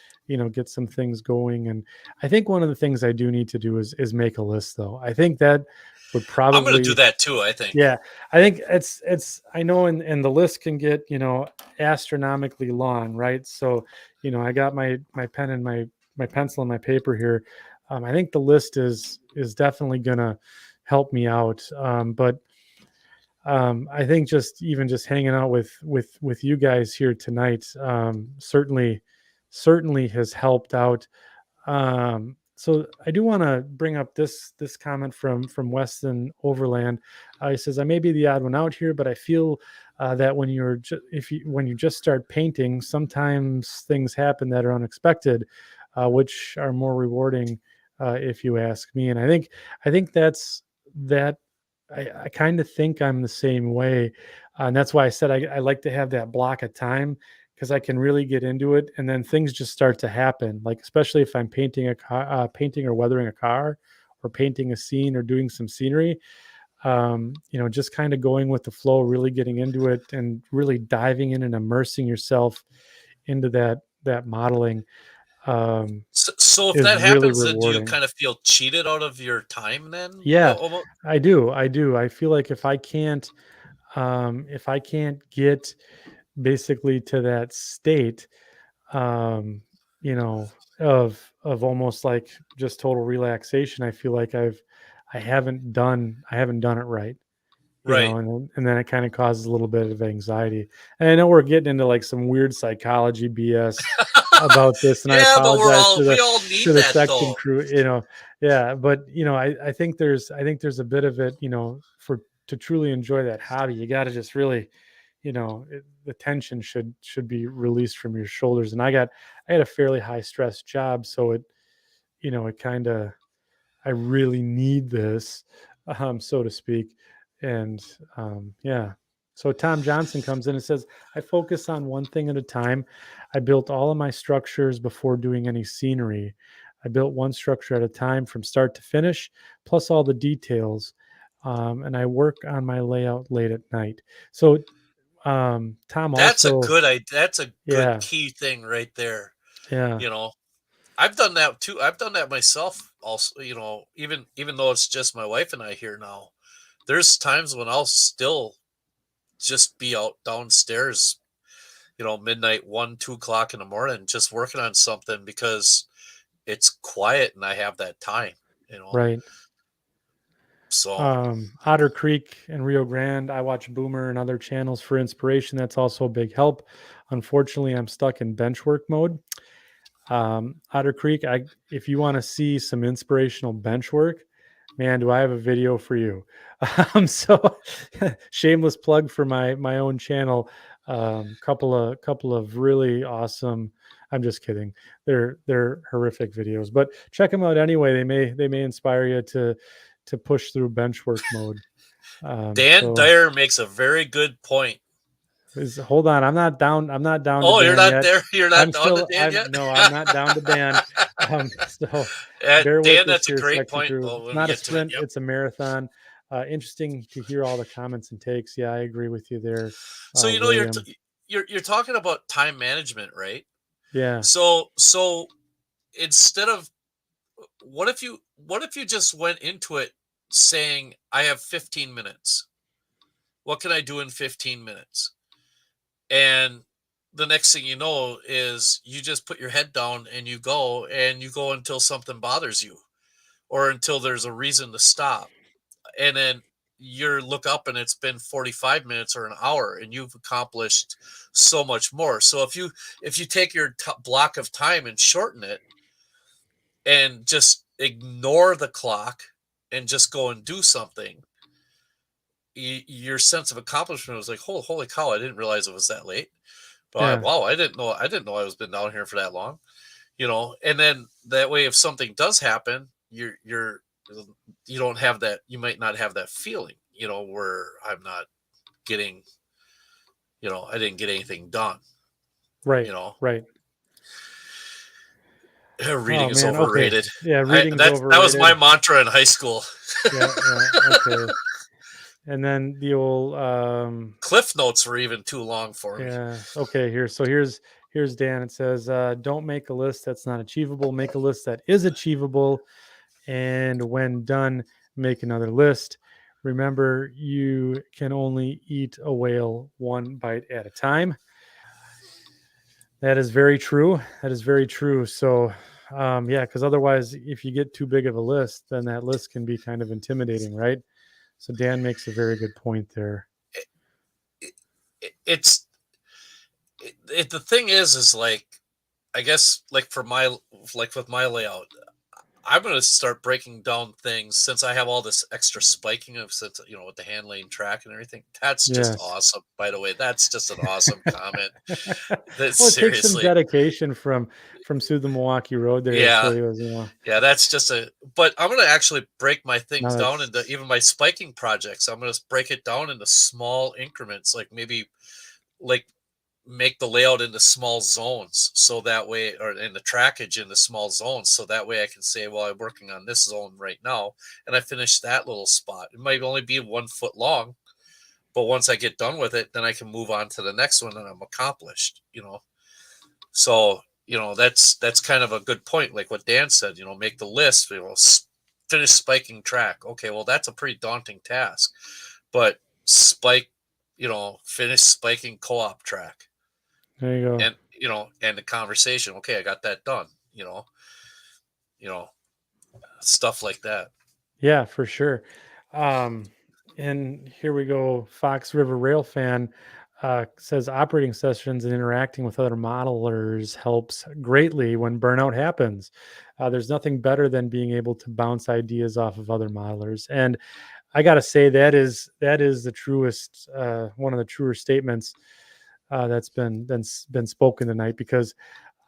get some things going. And I think one of the things I do need to do is make a list, though. I think that would I'm going to do probably, that too, I think. yeah, I think it's I know, and the list can get astronomically long, right? So I got my pen and my pencil and my paper here. I think the list is definitely gonna help me out. But I think just hanging out with you guys here tonight certainly has helped out. So I do want to bring up this comment from Weston Overland. He says, I may be the odd one out here, but I feel that when you just start painting, sometimes things happen that are unexpected, which are more rewarding, if you ask me. And I think that I kind of think I'm the same way, and that's why I said I like to have that block of time, because I can really get into it, and then things just start to happen. Like especially if I'm painting a car, painting or weathering a car, or painting a scene or doing some scenery. Just kind of going with the flow, really getting into it, and really diving in and immersing yourself into that modeling. So if is that really happens, then do you rewarding. kind of feel cheated out of your time then? Yeah, Almost? I do. I do. I feel like if I can't get basically to that state, um, you know, of almost like just total relaxation, I feel like I haven't done it right, Right. and then it kind of causes a little bit of anxiety. And I know we're getting into like some weird psychology BS about this, and I Yeah, but apologize we all need to the that section though. crew, yeah, but I think there's a bit of it, for to truly enjoy that hobby, you got to just really, the tension should be released from your shoulders. And I had a fairly high stress job, so it kind of, I really need this, so to speak. And yeah. So Tom Johnson comes in and says, I focus on one thing at a time. I built all of my structures before doing any scenery. I built one structure at a time from start to finish, plus all the details. And I work on my layout late at night. So Tom also, That's a good yeah, key thing right there. yeah, You know, I've done that too. I've done that myself also, even though it's just my wife and I here now. There's times when I'll still just be out downstairs, midnight, 1, 2 o'clock in the morning, just working on something because it's quiet and I have that time, you know. right. So Otter Creek and Rio Grande. I watch Boomer and other channels for inspiration. That's also a big help. Unfortunately, I'm stuck in bench work mode. Otter Creek, if you want to see some inspirational bench work, man, do I have a video for you. So shameless plug for my own channel. Couple of really awesome. I'm just kidding. They're horrific videos, but check them out anyway. They may inspire you to push through bench work mode. Dan So Dyer makes a very good point. hold on, I'm not down to Oh, you're Dan not yet. there. You're I'm not on the still Dan I'm yet. no, I'm not down to Dan. So bear with Dan, us that's a here, great section point. crew. Well, It's when we not a get to it, sprint, yep. it's a marathon. Interesting to hear all the comments and takes. Yeah, I agree with you there, So William. you're talking about time management, right? Yeah, So instead of what if you just went into it saying I have 15 minutes. What can I do in 15 minutes? And the next thing you know is you just put your head down and you go until something bothers you or until there's a reason to stop. And then you look up and it's been 45 minutes or an hour and you've accomplished so much more. So if you take your block of time and shorten it and just ignore the clock and just go and do something, your sense of accomplishment was like, holy cow, I didn't realize it was that late. But yeah, wow, I didn't know I was been down here for that long, and then that way, if something does happen, you don't have that, you might not have that feeling, where I'm not getting, I didn't get anything done, right, you know. right. Reading Oh is man, okay. overrated. Yeah, reading's That was my overrated. mantra in high school. Yeah, yeah, okay. And then the old Cliff notes were even too long for me. yeah. Okay. Here's Dan. It says, don't make a list that's not achievable. Make a list that is achievable. And when done, make another list. Remember, you can only eat a whale one bite at a time. That is very true. That is very true. So, yeah, because otherwise, if you get too big of a list, then that list can be kind of intimidating, right? So Dan makes a very good point there. It's the thing is like, I guess, like with my layout, I'm going to start breaking down things since I have all this extra spiking of, since, with the hand lane track and everything. That's just Yes. awesome. By the way, that's just an awesome comment. That's Well, it takes some seriously. dedication from Sue the Milwaukee Road there. So Yeah. he was, Yeah. That's just but I'm going to actually break my things now down that's into even my spiking projects. I'm going to break it down into small increments, like maybe like make the layout into small zones, so that way, or in the trackage into small zones, so that way I can say, well, I'm working on this zone right now and I finished that little spot. It might only be 1 foot long, but once I get done with it, then I can move on to the next one and I'm accomplished, so that's kind of a good point. Like what Dan said, make the list, finish spiking track. Okay, well, that's a pretty daunting task, but finish spiking co-op track. There you go. And, and the conversation. Okay, I got that done, stuff like that. Yeah, for sure. And here we go. Fox River Rail fan says operating sessions and interacting with other modelers helps greatly when burnout happens. There's nothing better than being able to bounce ideas off of other modelers. And I got to say that is the truest, one of the truer statements that's been spoken tonight, because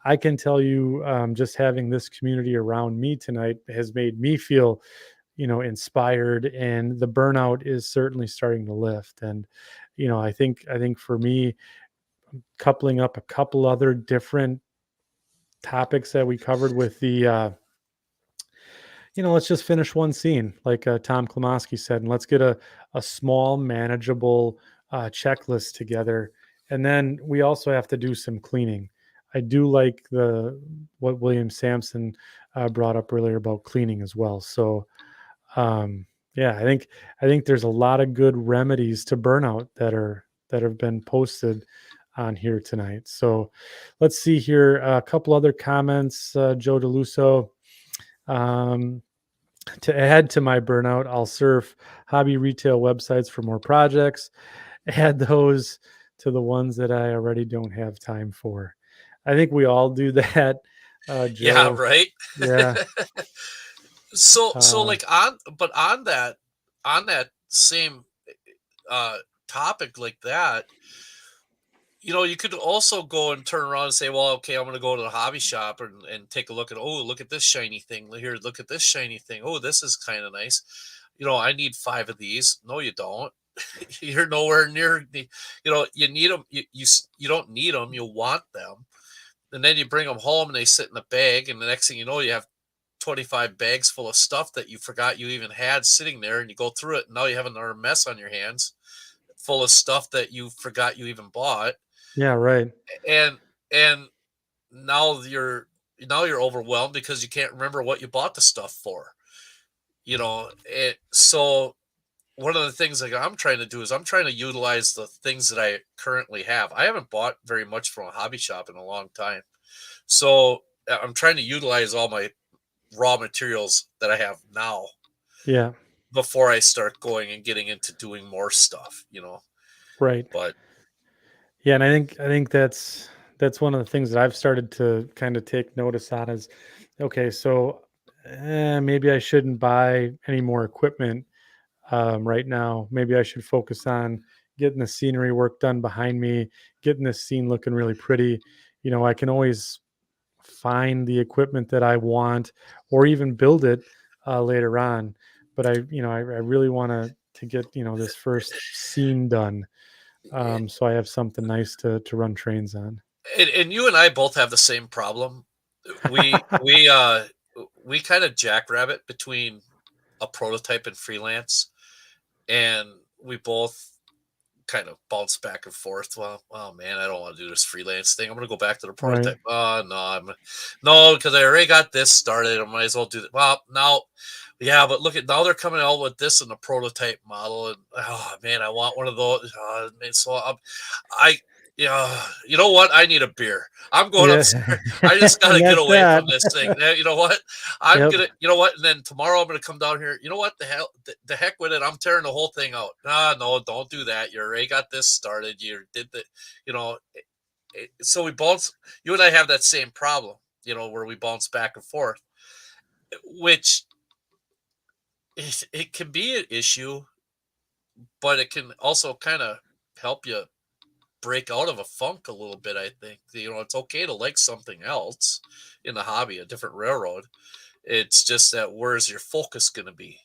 I can tell you, just having this community around me tonight has made me feel, inspired, and the burnout is certainly starting to lift. And, I think for me, coupling up a couple other different topics that we covered with the, let's just finish one scene, like Tom Klimovsky said, and let's get a small, manageable checklist together. And then we also have to do some cleaning. I do like what William Sampson brought up earlier about cleaning as well. So, yeah, I think there's a lot of good remedies to burnout that have been posted on here tonight. So, let's see here. A couple other comments. Joe DeLuso. To add to my burnout, I'll surf hobby retail websites for more projects, add those to the ones that I already don't have time for. I think we all do that, Joe. Yeah, right. Yeah. So like on that same topic like that, you could also go and turn around and say, well, okay, I'm going to go to the hobby shop and take a look at, oh, look at this shiny thing here. Look at this shiny thing. Oh, this is kind of nice. I need 5 of these. No, you don't. You're nowhere near the, you need them. You don't need them. You want them. And then you bring them home and they sit in a bag. And the next thing you know, you have 25 bags full of stuff that you forgot you even had sitting there, and you go through it. And now you have another mess on your hands full of stuff that you forgot you even bought. Yeah, right. And now you're overwhelmed because you can't remember what you bought the stuff for. So one of the things that I'm trying to do is I'm trying to utilize the things that I currently have. I haven't bought very much from a hobby shop in a long time. So I'm trying to utilize all my raw materials that I have now. Yeah. Before I start going and getting into doing more stuff, Right. But yeah, and I think that's one of the things that I've started to kind of take notice on is, okay, so maybe I shouldn't buy any more equipment right now. Maybe I should focus on getting the scenery work done behind me, getting this scene looking really pretty. I can always find the equipment that I want, or even build it later on. But I really want to get this first scene done, so I have something nice to run trains on. and you and I both have the same problem. We we kind of jackrabbit between a prototype and freelance, and we both kind of bounce back and forth. Well, oh man, I don't want to do this freelance thing. I'm going to go back to the prototype. Right. Oh no, because I already got this started. I might as well do that. Well, now, yeah, but look at now they're coming out with this in the prototype model, and oh man, I want one of those. So I. Yeah, you know what? I need a beer. I'm going Yeah. upstairs. I just got to And get that's away that. from this thing. You know what? Yep. You know what? And then tomorrow I'm gonna come down here. You know what? The hell, the heck with it. I'm tearing the whole thing out. No, don't do that. You already got this started. You did the, you know. So we bounce. You and I have that same problem. Where we bounce back and forth, which it can be an issue, but it can also kind of help you break out of a funk a little bit. I think it's okay to like something else in the hobby, a different railroad. It's just that where's your focus going to be,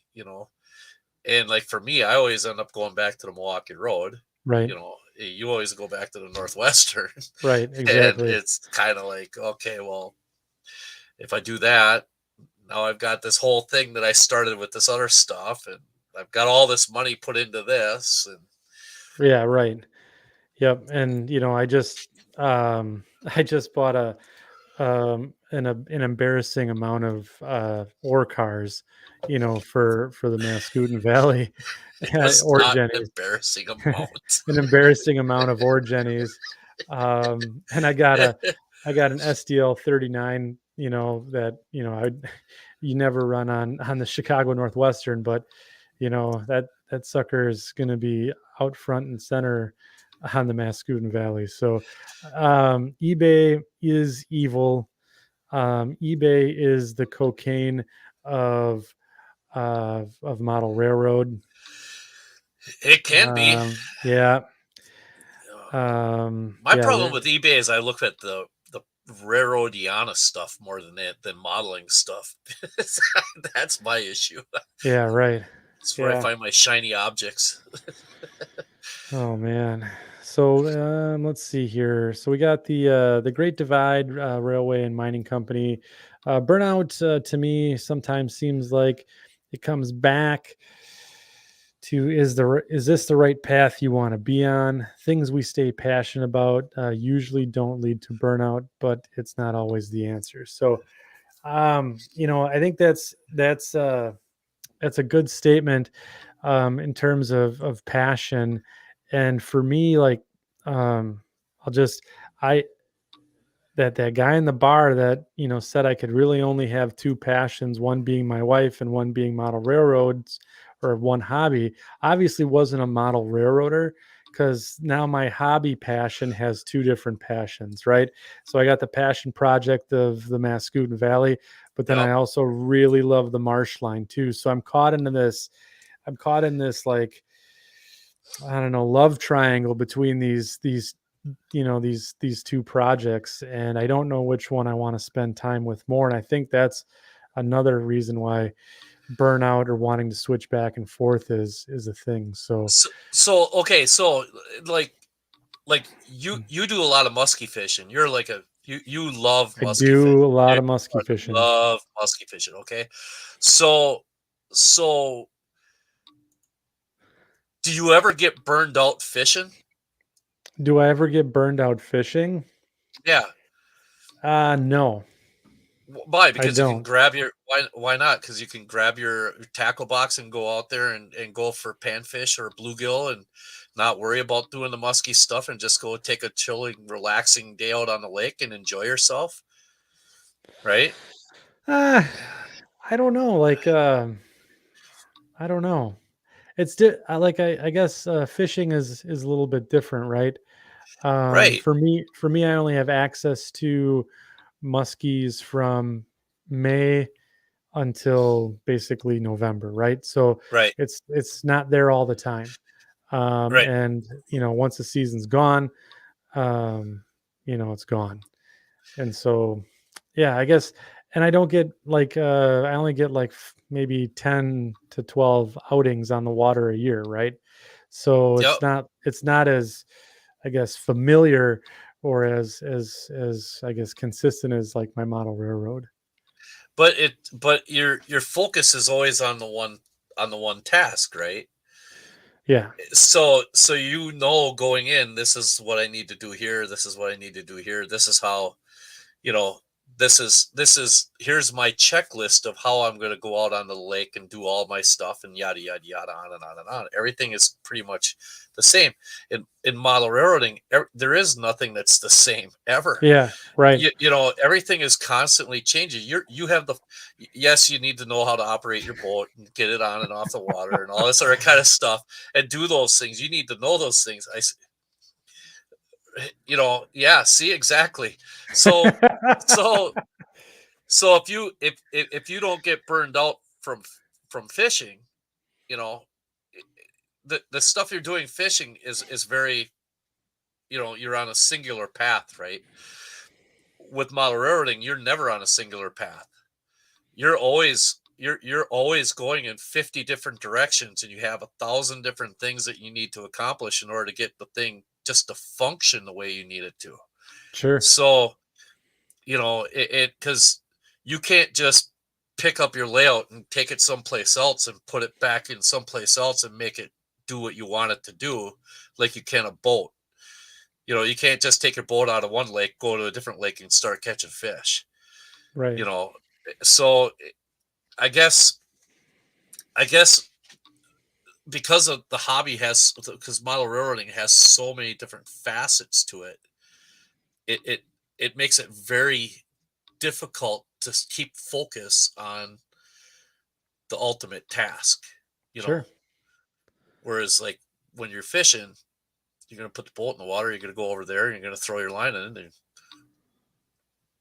and like for me, I always end up going back to the Milwaukee Road. Right. You always go back to the Northwestern. Right. And Exactly. it's kind of like, okay, well, if I do that, now I've got this whole thing that I started with this other stuff, and I've got all this money put into this. And Yeah. Right. Yep. And I just I just bought a an embarrassing amount of ore cars, for the Mascoutin Valley That's ore not jennies, embarrassing amount. an embarrassing amount of ore jennies. And I got an SDL 39, that, you never run on the Chicago Northwestern, but that sucker is going to be out front and center on the Mascoutin Valley. So eBay is evil. eBay is the cocaine of model railroad. It can be. Yeah. My Yeah. problem with eBay is I look at the railroadiana stuff more than modeling stuff. That's my issue. Yeah. Right. That's where I Yeah. find my shiny objects. Oh man. So let's see here. So we got the Great Divide Railway and Mining Company. Burnout to me sometimes seems like it comes back to is this the right path you want to be on? Things we stay passionate about usually don't lead to burnout, but it's not always the answer. So I think that's a good statement in terms of passion. And for me, like, I'll just, I, that guy in the bar that, said I could really only have two passions, one being my wife and one being model railroads, or one hobby, obviously wasn't a model railroader, because now my hobby passion has two different passions, right? So I got the passion project of the Mascoutin Valley, but then I Yep. also really love the marsh line too. So I'm caught in this, like, I don't know, love triangle between these two projects, and I don't know which one I want to spend time with more. And I think that's another reason why burnout or wanting to switch back and forth is a thing. So Okay, so like you do a lot of musky fishing. You're like you love I musky fishing. do a lot You of musky fishing. love musky fishing. Okay, so so do you ever get burned out fishing? Do I ever get burned out fishing? Yeah. No, Why? I Because you can don't. grab your why not? Because you can grab your tackle box and go out there and go for panfish or bluegill and not worry about doing the musky stuff and just go take a chilling, relaxing day out on the lake and enjoy yourself, right? uh, I don't know, like, I don't know. I guess fishing is a little bit different, right? Right. For me, I only have access to muskies from May until basically November, right? So Right. it's not there all the time. Right. And once the season's gone, it's gone. And so, yeah, I guess, and I don't get like, I only get like maybe 10 to 12 outings on the water a year, right? So Yep. it's not as, I guess, familiar, or as I guess consistent as like my model railroad. But your focus is always on the one task, right? Yeah. So going in, this is what I need to do here, this is what I need to do here, this is how, you know, this is here's my checklist of how I'm going to go out on the lake and do all my stuff and yada yada yada on and on and on. Everything is pretty much the same. In model railroading, there is nothing that's the same ever. Yeah. Right. Everything is constantly changing. You have yes, you need to know how to operate your boat and get it on and off the water and all this other kind of stuff and do those things. You need to know those things. Yeah, see, exactly. So so so if you don't get burned out from fishing, you know, the stuff you're doing fishing is very, you're on a singular path, right? With model railroading, you're never on a singular path. You're always going in 50 different directions, and you have 1,000 different things that you need to accomplish in order to get the thing just to function the way you need it to. Sure. So, it because you can't just pick up your layout and take it someplace else and put it back in someplace else and make it do what you want it to do, like you can a boat. You know, you can't just take your boat out of one lake, go to a different lake, and start catching fish. Right. You know, so I guess because of the hobby because model railroading has so many different facets to it, it makes it very difficult to keep focus on the ultimate task, you know. Sure. Whereas like when you're fishing, you're gonna put the boat in the water, you're gonna go over there, and you're gonna throw your line in, and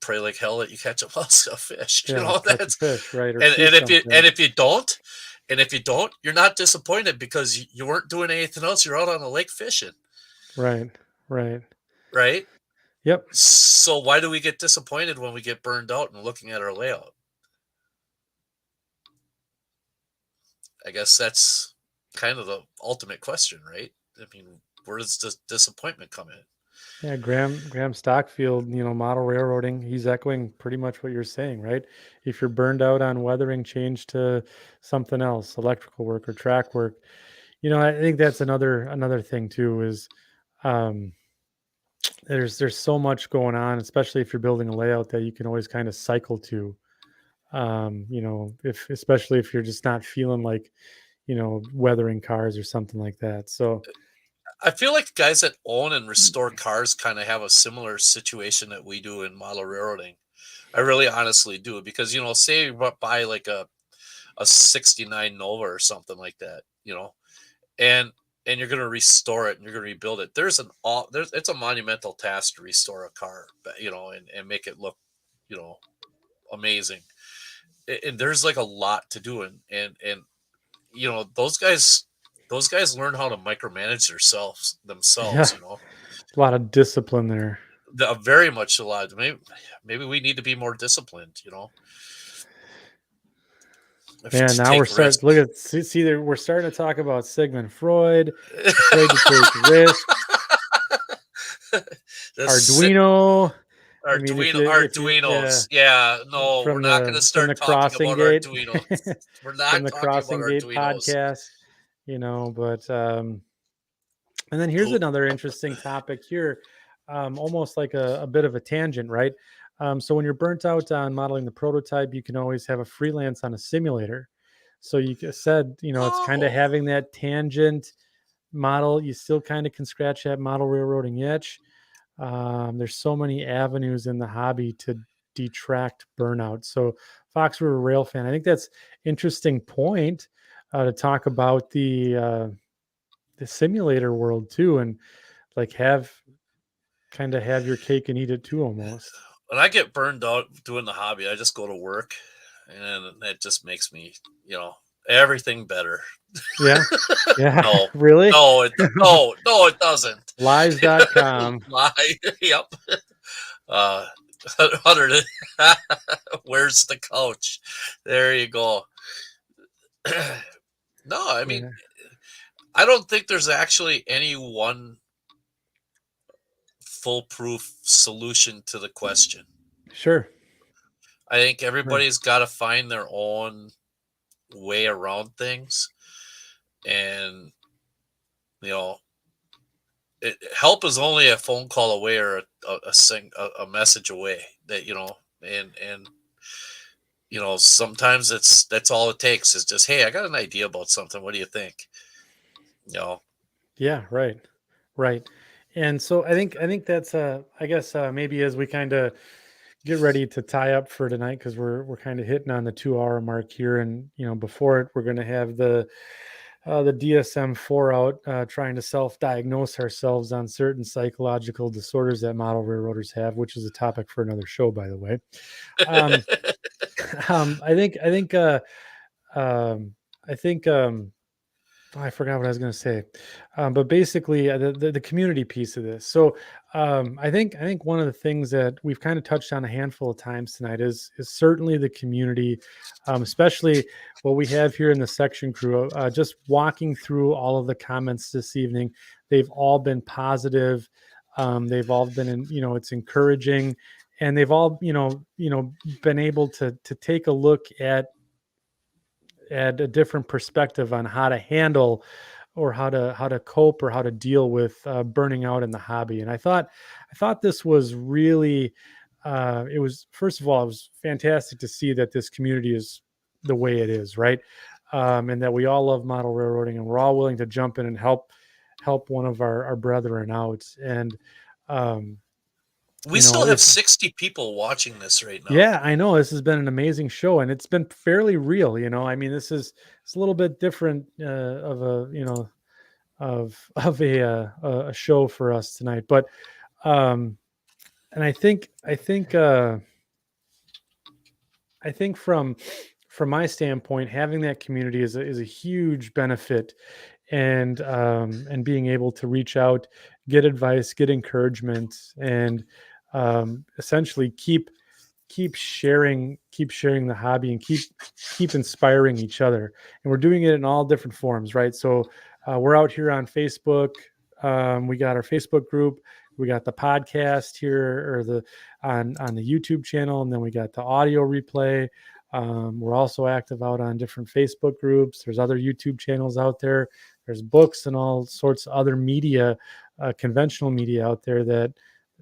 pray like hell that you catch a musky fish. You Yeah. know, Catch a that's fish, right? Or and see something. if you don't, you're not disappointed because you weren't doing anything else. You're out on the lake fishing, Right. Right. right? Yep. So why do we get disappointed when we get burned out and looking at our layout? I guess that's kind of the ultimate question, right? I mean, where does the disappointment come in? Yeah, Graham Stockfield, model railroading, he's echoing pretty much what you're saying, right? If you're burned out on weathering, change to something else, electrical work or track work. I think that's another thing too is um there's so much going on, especially if you're building a layout that you can always kind of cycle to. If especially if you're just not feeling like, weathering cars or something like that. So I feel like guys that own and restore cars kind of have a similar situation that we do in model railroading. I really honestly do because, say you buy like a 69 Nova or something like that, and you're going to restore it and you're going to rebuild it. It's a monumental task to restore a car, and make it look, amazing. And there's like a lot to do. And those guys learn how to micromanage themselves, yeah, a lot of discipline there. very much a lot. Maybe we need to be more disciplined, Man, now we're starting. Look at see there. We're starting to talk about Sigmund Freud, afraid to take risks. Arduino. Arduinos. Yeah, no, we're not going to start talking about Arduinos. We're not from the talking Crossing about Gate Arduinos. podcast. But and then here's another interesting topic here, almost like a bit of a tangent, right? So when you're burnt out on modeling the prototype, you can always have a freelance on a simulator. So you said, it's kind of having that tangent model. You still kind of can scratch that model railroading itch. There's so many avenues in the hobby to detract burnout. So Fox River Rail fan, I think that's interesting point to talk about the simulator world too, and like have your cake and eat it too almost. When I get burned out doing the hobby, I just go to work, and that just makes me, everything better. Yeah. Yeah. No, really? No, it doesn't. Lies.com. Lie. Yep. 100. Where's the couch? There you go. No, I mean, Yeah. I don't think there's actually any one foolproof solution to the question. Sure. I think everybody's got to find their own way around things, and help is only a phone call away or a message away. That and sometimes that's all it takes is just, hey, I got an idea about something. What do you think? Yeah. Right. And so I think that's I guess maybe as we kind of get ready to tie up for tonight, because we're kind of hitting on the 2-hour mark here, and before it we're going to have the DSM-4 out, trying to self-diagnose ourselves on certain psychological disorders that model railroaders have, which is a topic for another show, by the way. I think I forgot what I was going to say, but basically the community piece of this. So I think one of the things that we've kind of touched on a handful of times tonight is certainly the community, especially what we have here in the section crew. Just walking through all of the comments this evening, they've all been positive. They've all been it's encouraging, and they've all been able to take a look at a different perspective on how to handle or how to cope or how to deal with burning out in the hobby. And I thought this was really it was, first of all, it was fantastic to see that this community is the way it is, right? And that we all love model railroading, and we're all willing to jump in and help one of our brethren out. And We still have 60 people watching this right now. yeah, I know this has been an amazing show, and it's been fairly real. I mean, it's a little bit different of a of a show for us tonight, but and I think from my standpoint, having that community is a huge benefit, and being able to reach out, get advice, get encouragement, and essentially keep sharing the hobby, and keep inspiring each other. And we're doing it in all different forms, right? So we're out here on Facebook. We got our Facebook group. We got the podcast here, or the on the YouTube channel, and then we got the audio replay. We're also active out on different Facebook groups. There's other YouTube channels out there. There's books and all sorts of other media, conventional media out there that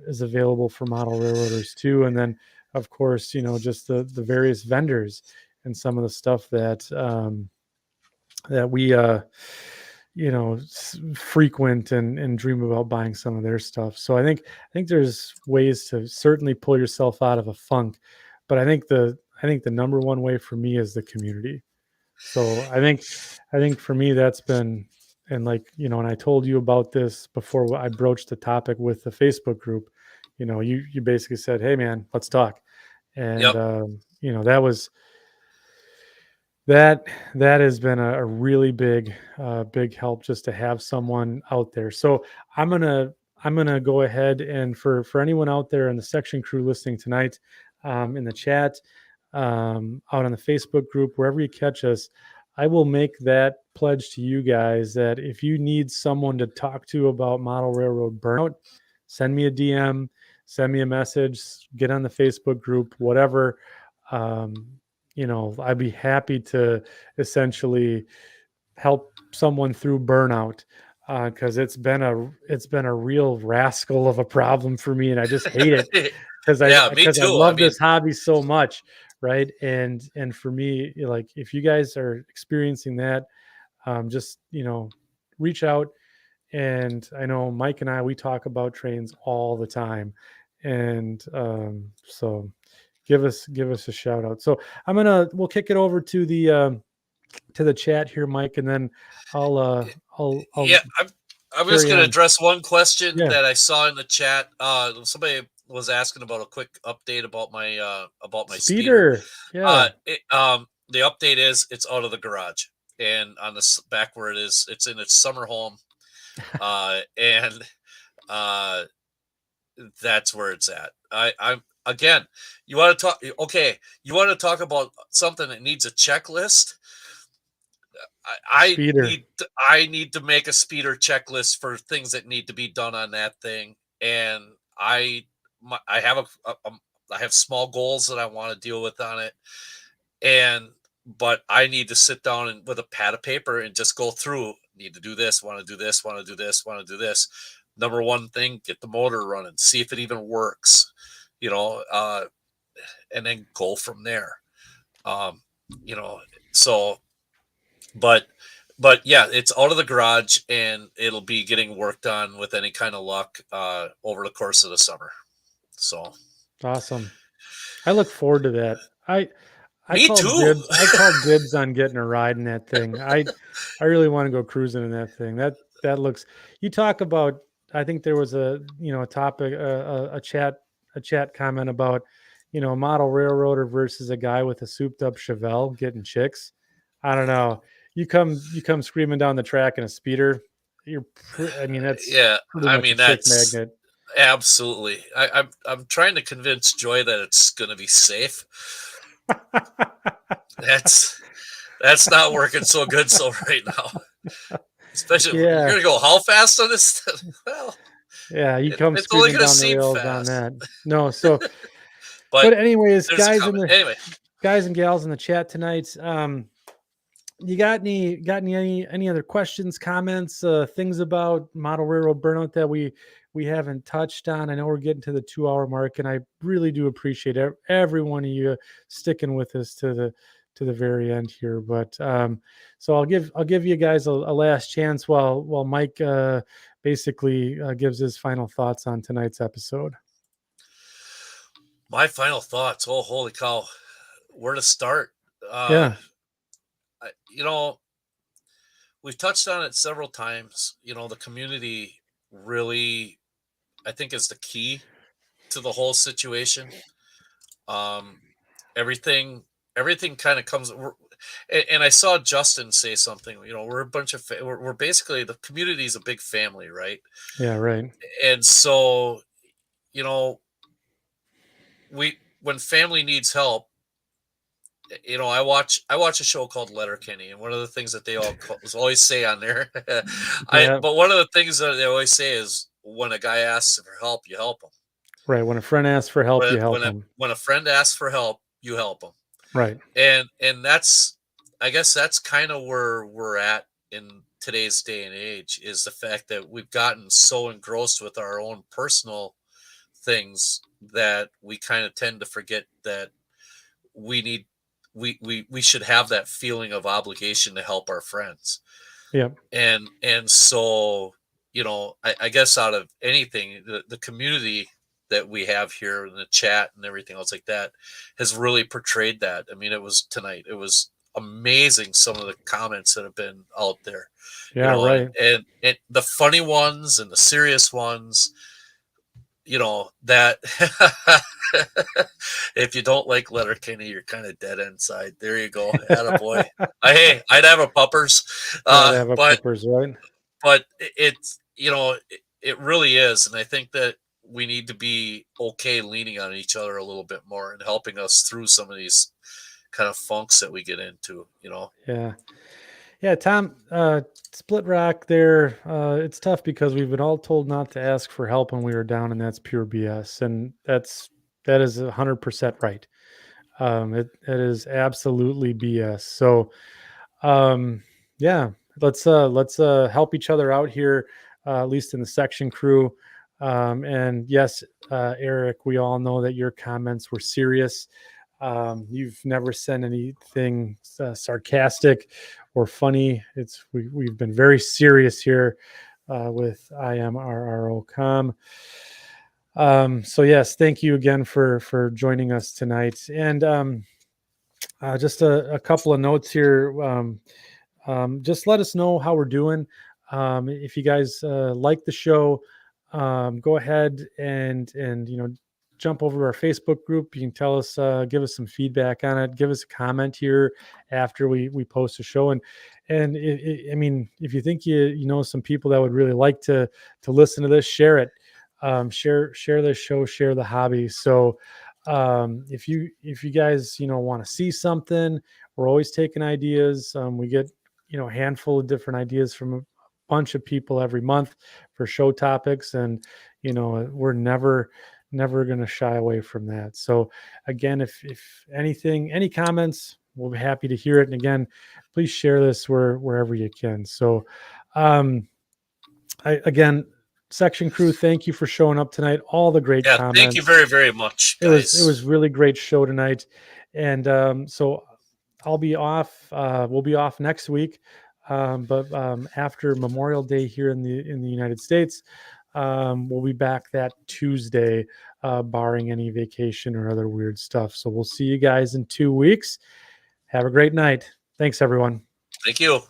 is available for model railroaders too. And then, of course, just the various vendors and some of the stuff that that we frequent and dream about buying some of their stuff. So I think there's ways to certainly pull yourself out of a funk, but I think the number one way for me is the community. So I think for me that's been, and like, and I told you about this before I broached the topic with the Facebook group. You basically said, "Hey man, let's talk," and Yep. That was. That has been a really big help, just to have someone out there. So I'm gonna go ahead, and for anyone out there in the section crew listening tonight, in the chat, out on the Facebook group, wherever you catch us, I will make that pledge to you guys that if you need someone to talk to about model railroad burnout, send me a DM, send me a message, get on the Facebook group, whatever. I'd be happy to essentially help someone through burnout, because it's been a real rascal of a problem for me, and I just hate it because I love this hobby so much, right? And for me, like, if you guys are experiencing that, just reach out. And I know Mike and we talk about trains all the time, and so give us a shout out. So we'll kick it over to the chat here, Mike, and then I'll yeah, I'm just going to address one question Yeah. that I saw in the chat. Somebody was asking about a quick update about my speeder. Yeah. The update is it's out of the garage, and on the back where it is, it's in its summer home, and that's where it's at. I'm again. You want to talk? Okay, you want to talk about something that needs a checklist? I need to make a speeder checklist for things that need to be done on that thing, and I have I have small goals that I want to deal with on it, but I need to sit down and with a pad of paper and just go through. Need to do this. Want to do this. Want to do this. Want to do this. Number one thing: get the motor running. See if it even works. And then go from there. So. But yeah, it's out of the garage, and it'll be getting worked on with any kind of luck over the course of the summer. So awesome! I look forward to that. Me too. I called dibs on getting a ride in that thing. I really want to go cruising in that thing. That looks. You talk about. I think there was a topic, a chat comment about a model railroader versus a guy with a souped up Chevelle getting chicks. I don't know. You come screaming down the track in a speeder. That's that's magnet. Absolutely. I'm trying to convince Joy that it's going to be safe. That's not working so good right now. Especially you're going to go how fast on this? Well, yeah, you come screaming down the rails on that. No, so but anyways, guys anyway, guys and gals in the chat tonight. you got any other questions, comments, things about model railroad burnout that we haven't touched on? I know we're getting to the 2 hour mark, and I really do appreciate every one of you sticking with us to the very end here. But so I'll give you guys a last chance while Mike basically gives his final thoughts on tonight's episode. My final thoughts. Oh, holy cow. Where to start? Yeah. You know, we've touched on it several times. You know, the community really, I think, is the key to the whole situation. Um, everything, everything kind of comes. And I saw Justin say something. You know, we're a bunch of, we're basically, the community is a big family, right? Yeah. Right. And so, you know, when family needs help, you know, I watch a show called Letterkenny, and one of the things that they always say on there, Yeah. but one of the things that they always say is, when a guy asks for help, you help him. Right. When a friend asks for help, you help them. When a friend asks for help, you help them. Right. And that's, I guess that's kind of where we're at in today's day and age, is the fact that we've gotten so engrossed with our own personal things that we kind of tend to forget that we should have that feeling of obligation to help our friends. Yeah. And so, you know, I guess out of anything, the community that we have here in the chat and everything else like that has really portrayed that. I mean, it was amazing, some of the comments that have been out there. Yeah. You know, Right. and the funny ones and the serious ones, you know, that if you don't like Letterkenny, you're kind of dead inside. There you go. Attaboy. Hey, I'd have a puppers. Puppers, right? But it's, you know, it really is. And I think that we need to be okay leaning on each other a little bit more and helping us through some of these kind of funks that we get into, you know? Yeah. Yeah, Tom, Split Rock there, it's tough because we've been all told not to ask for help when we were down, and that's pure BS. And that is 100% right. It is absolutely BS. So, yeah, let's help each other out here, at least in the section crew. And yes, Eric, we all know that your comments were serious. You've never sent anything sarcastic or funny. We've been very serious here with IMRRO.com. So yes, thank you again for joining us tonight. And just a couple of notes here. Just let us know how we're doing. If you guys like the show, go ahead and jump over to our Facebook group. You can tell us, give us some feedback on it. Give us a comment here after we post a show. And I mean, if you think you know some people that would really like to listen to this, share it. Share this show, share the hobby. So if you guys want to see something, we're always taking ideas. We get a handful of different ideas from a bunch of people every month for show topics, and we're never going to shy away from that. So again, if anything, any comments, we'll be happy to hear it. And again, please share this wherever you can. So again, section crew, thank you for showing up tonight. All the great comments. Thank you very, very much, guys. It was really great show tonight. And so I'll be off. We'll be off next week. But after Memorial Day here in the United States, we'll be back that Tuesday, barring any vacation or other weird stuff. So we'll see you guys in 2 weeks. Have a great night. Thanks, everyone. Thank you.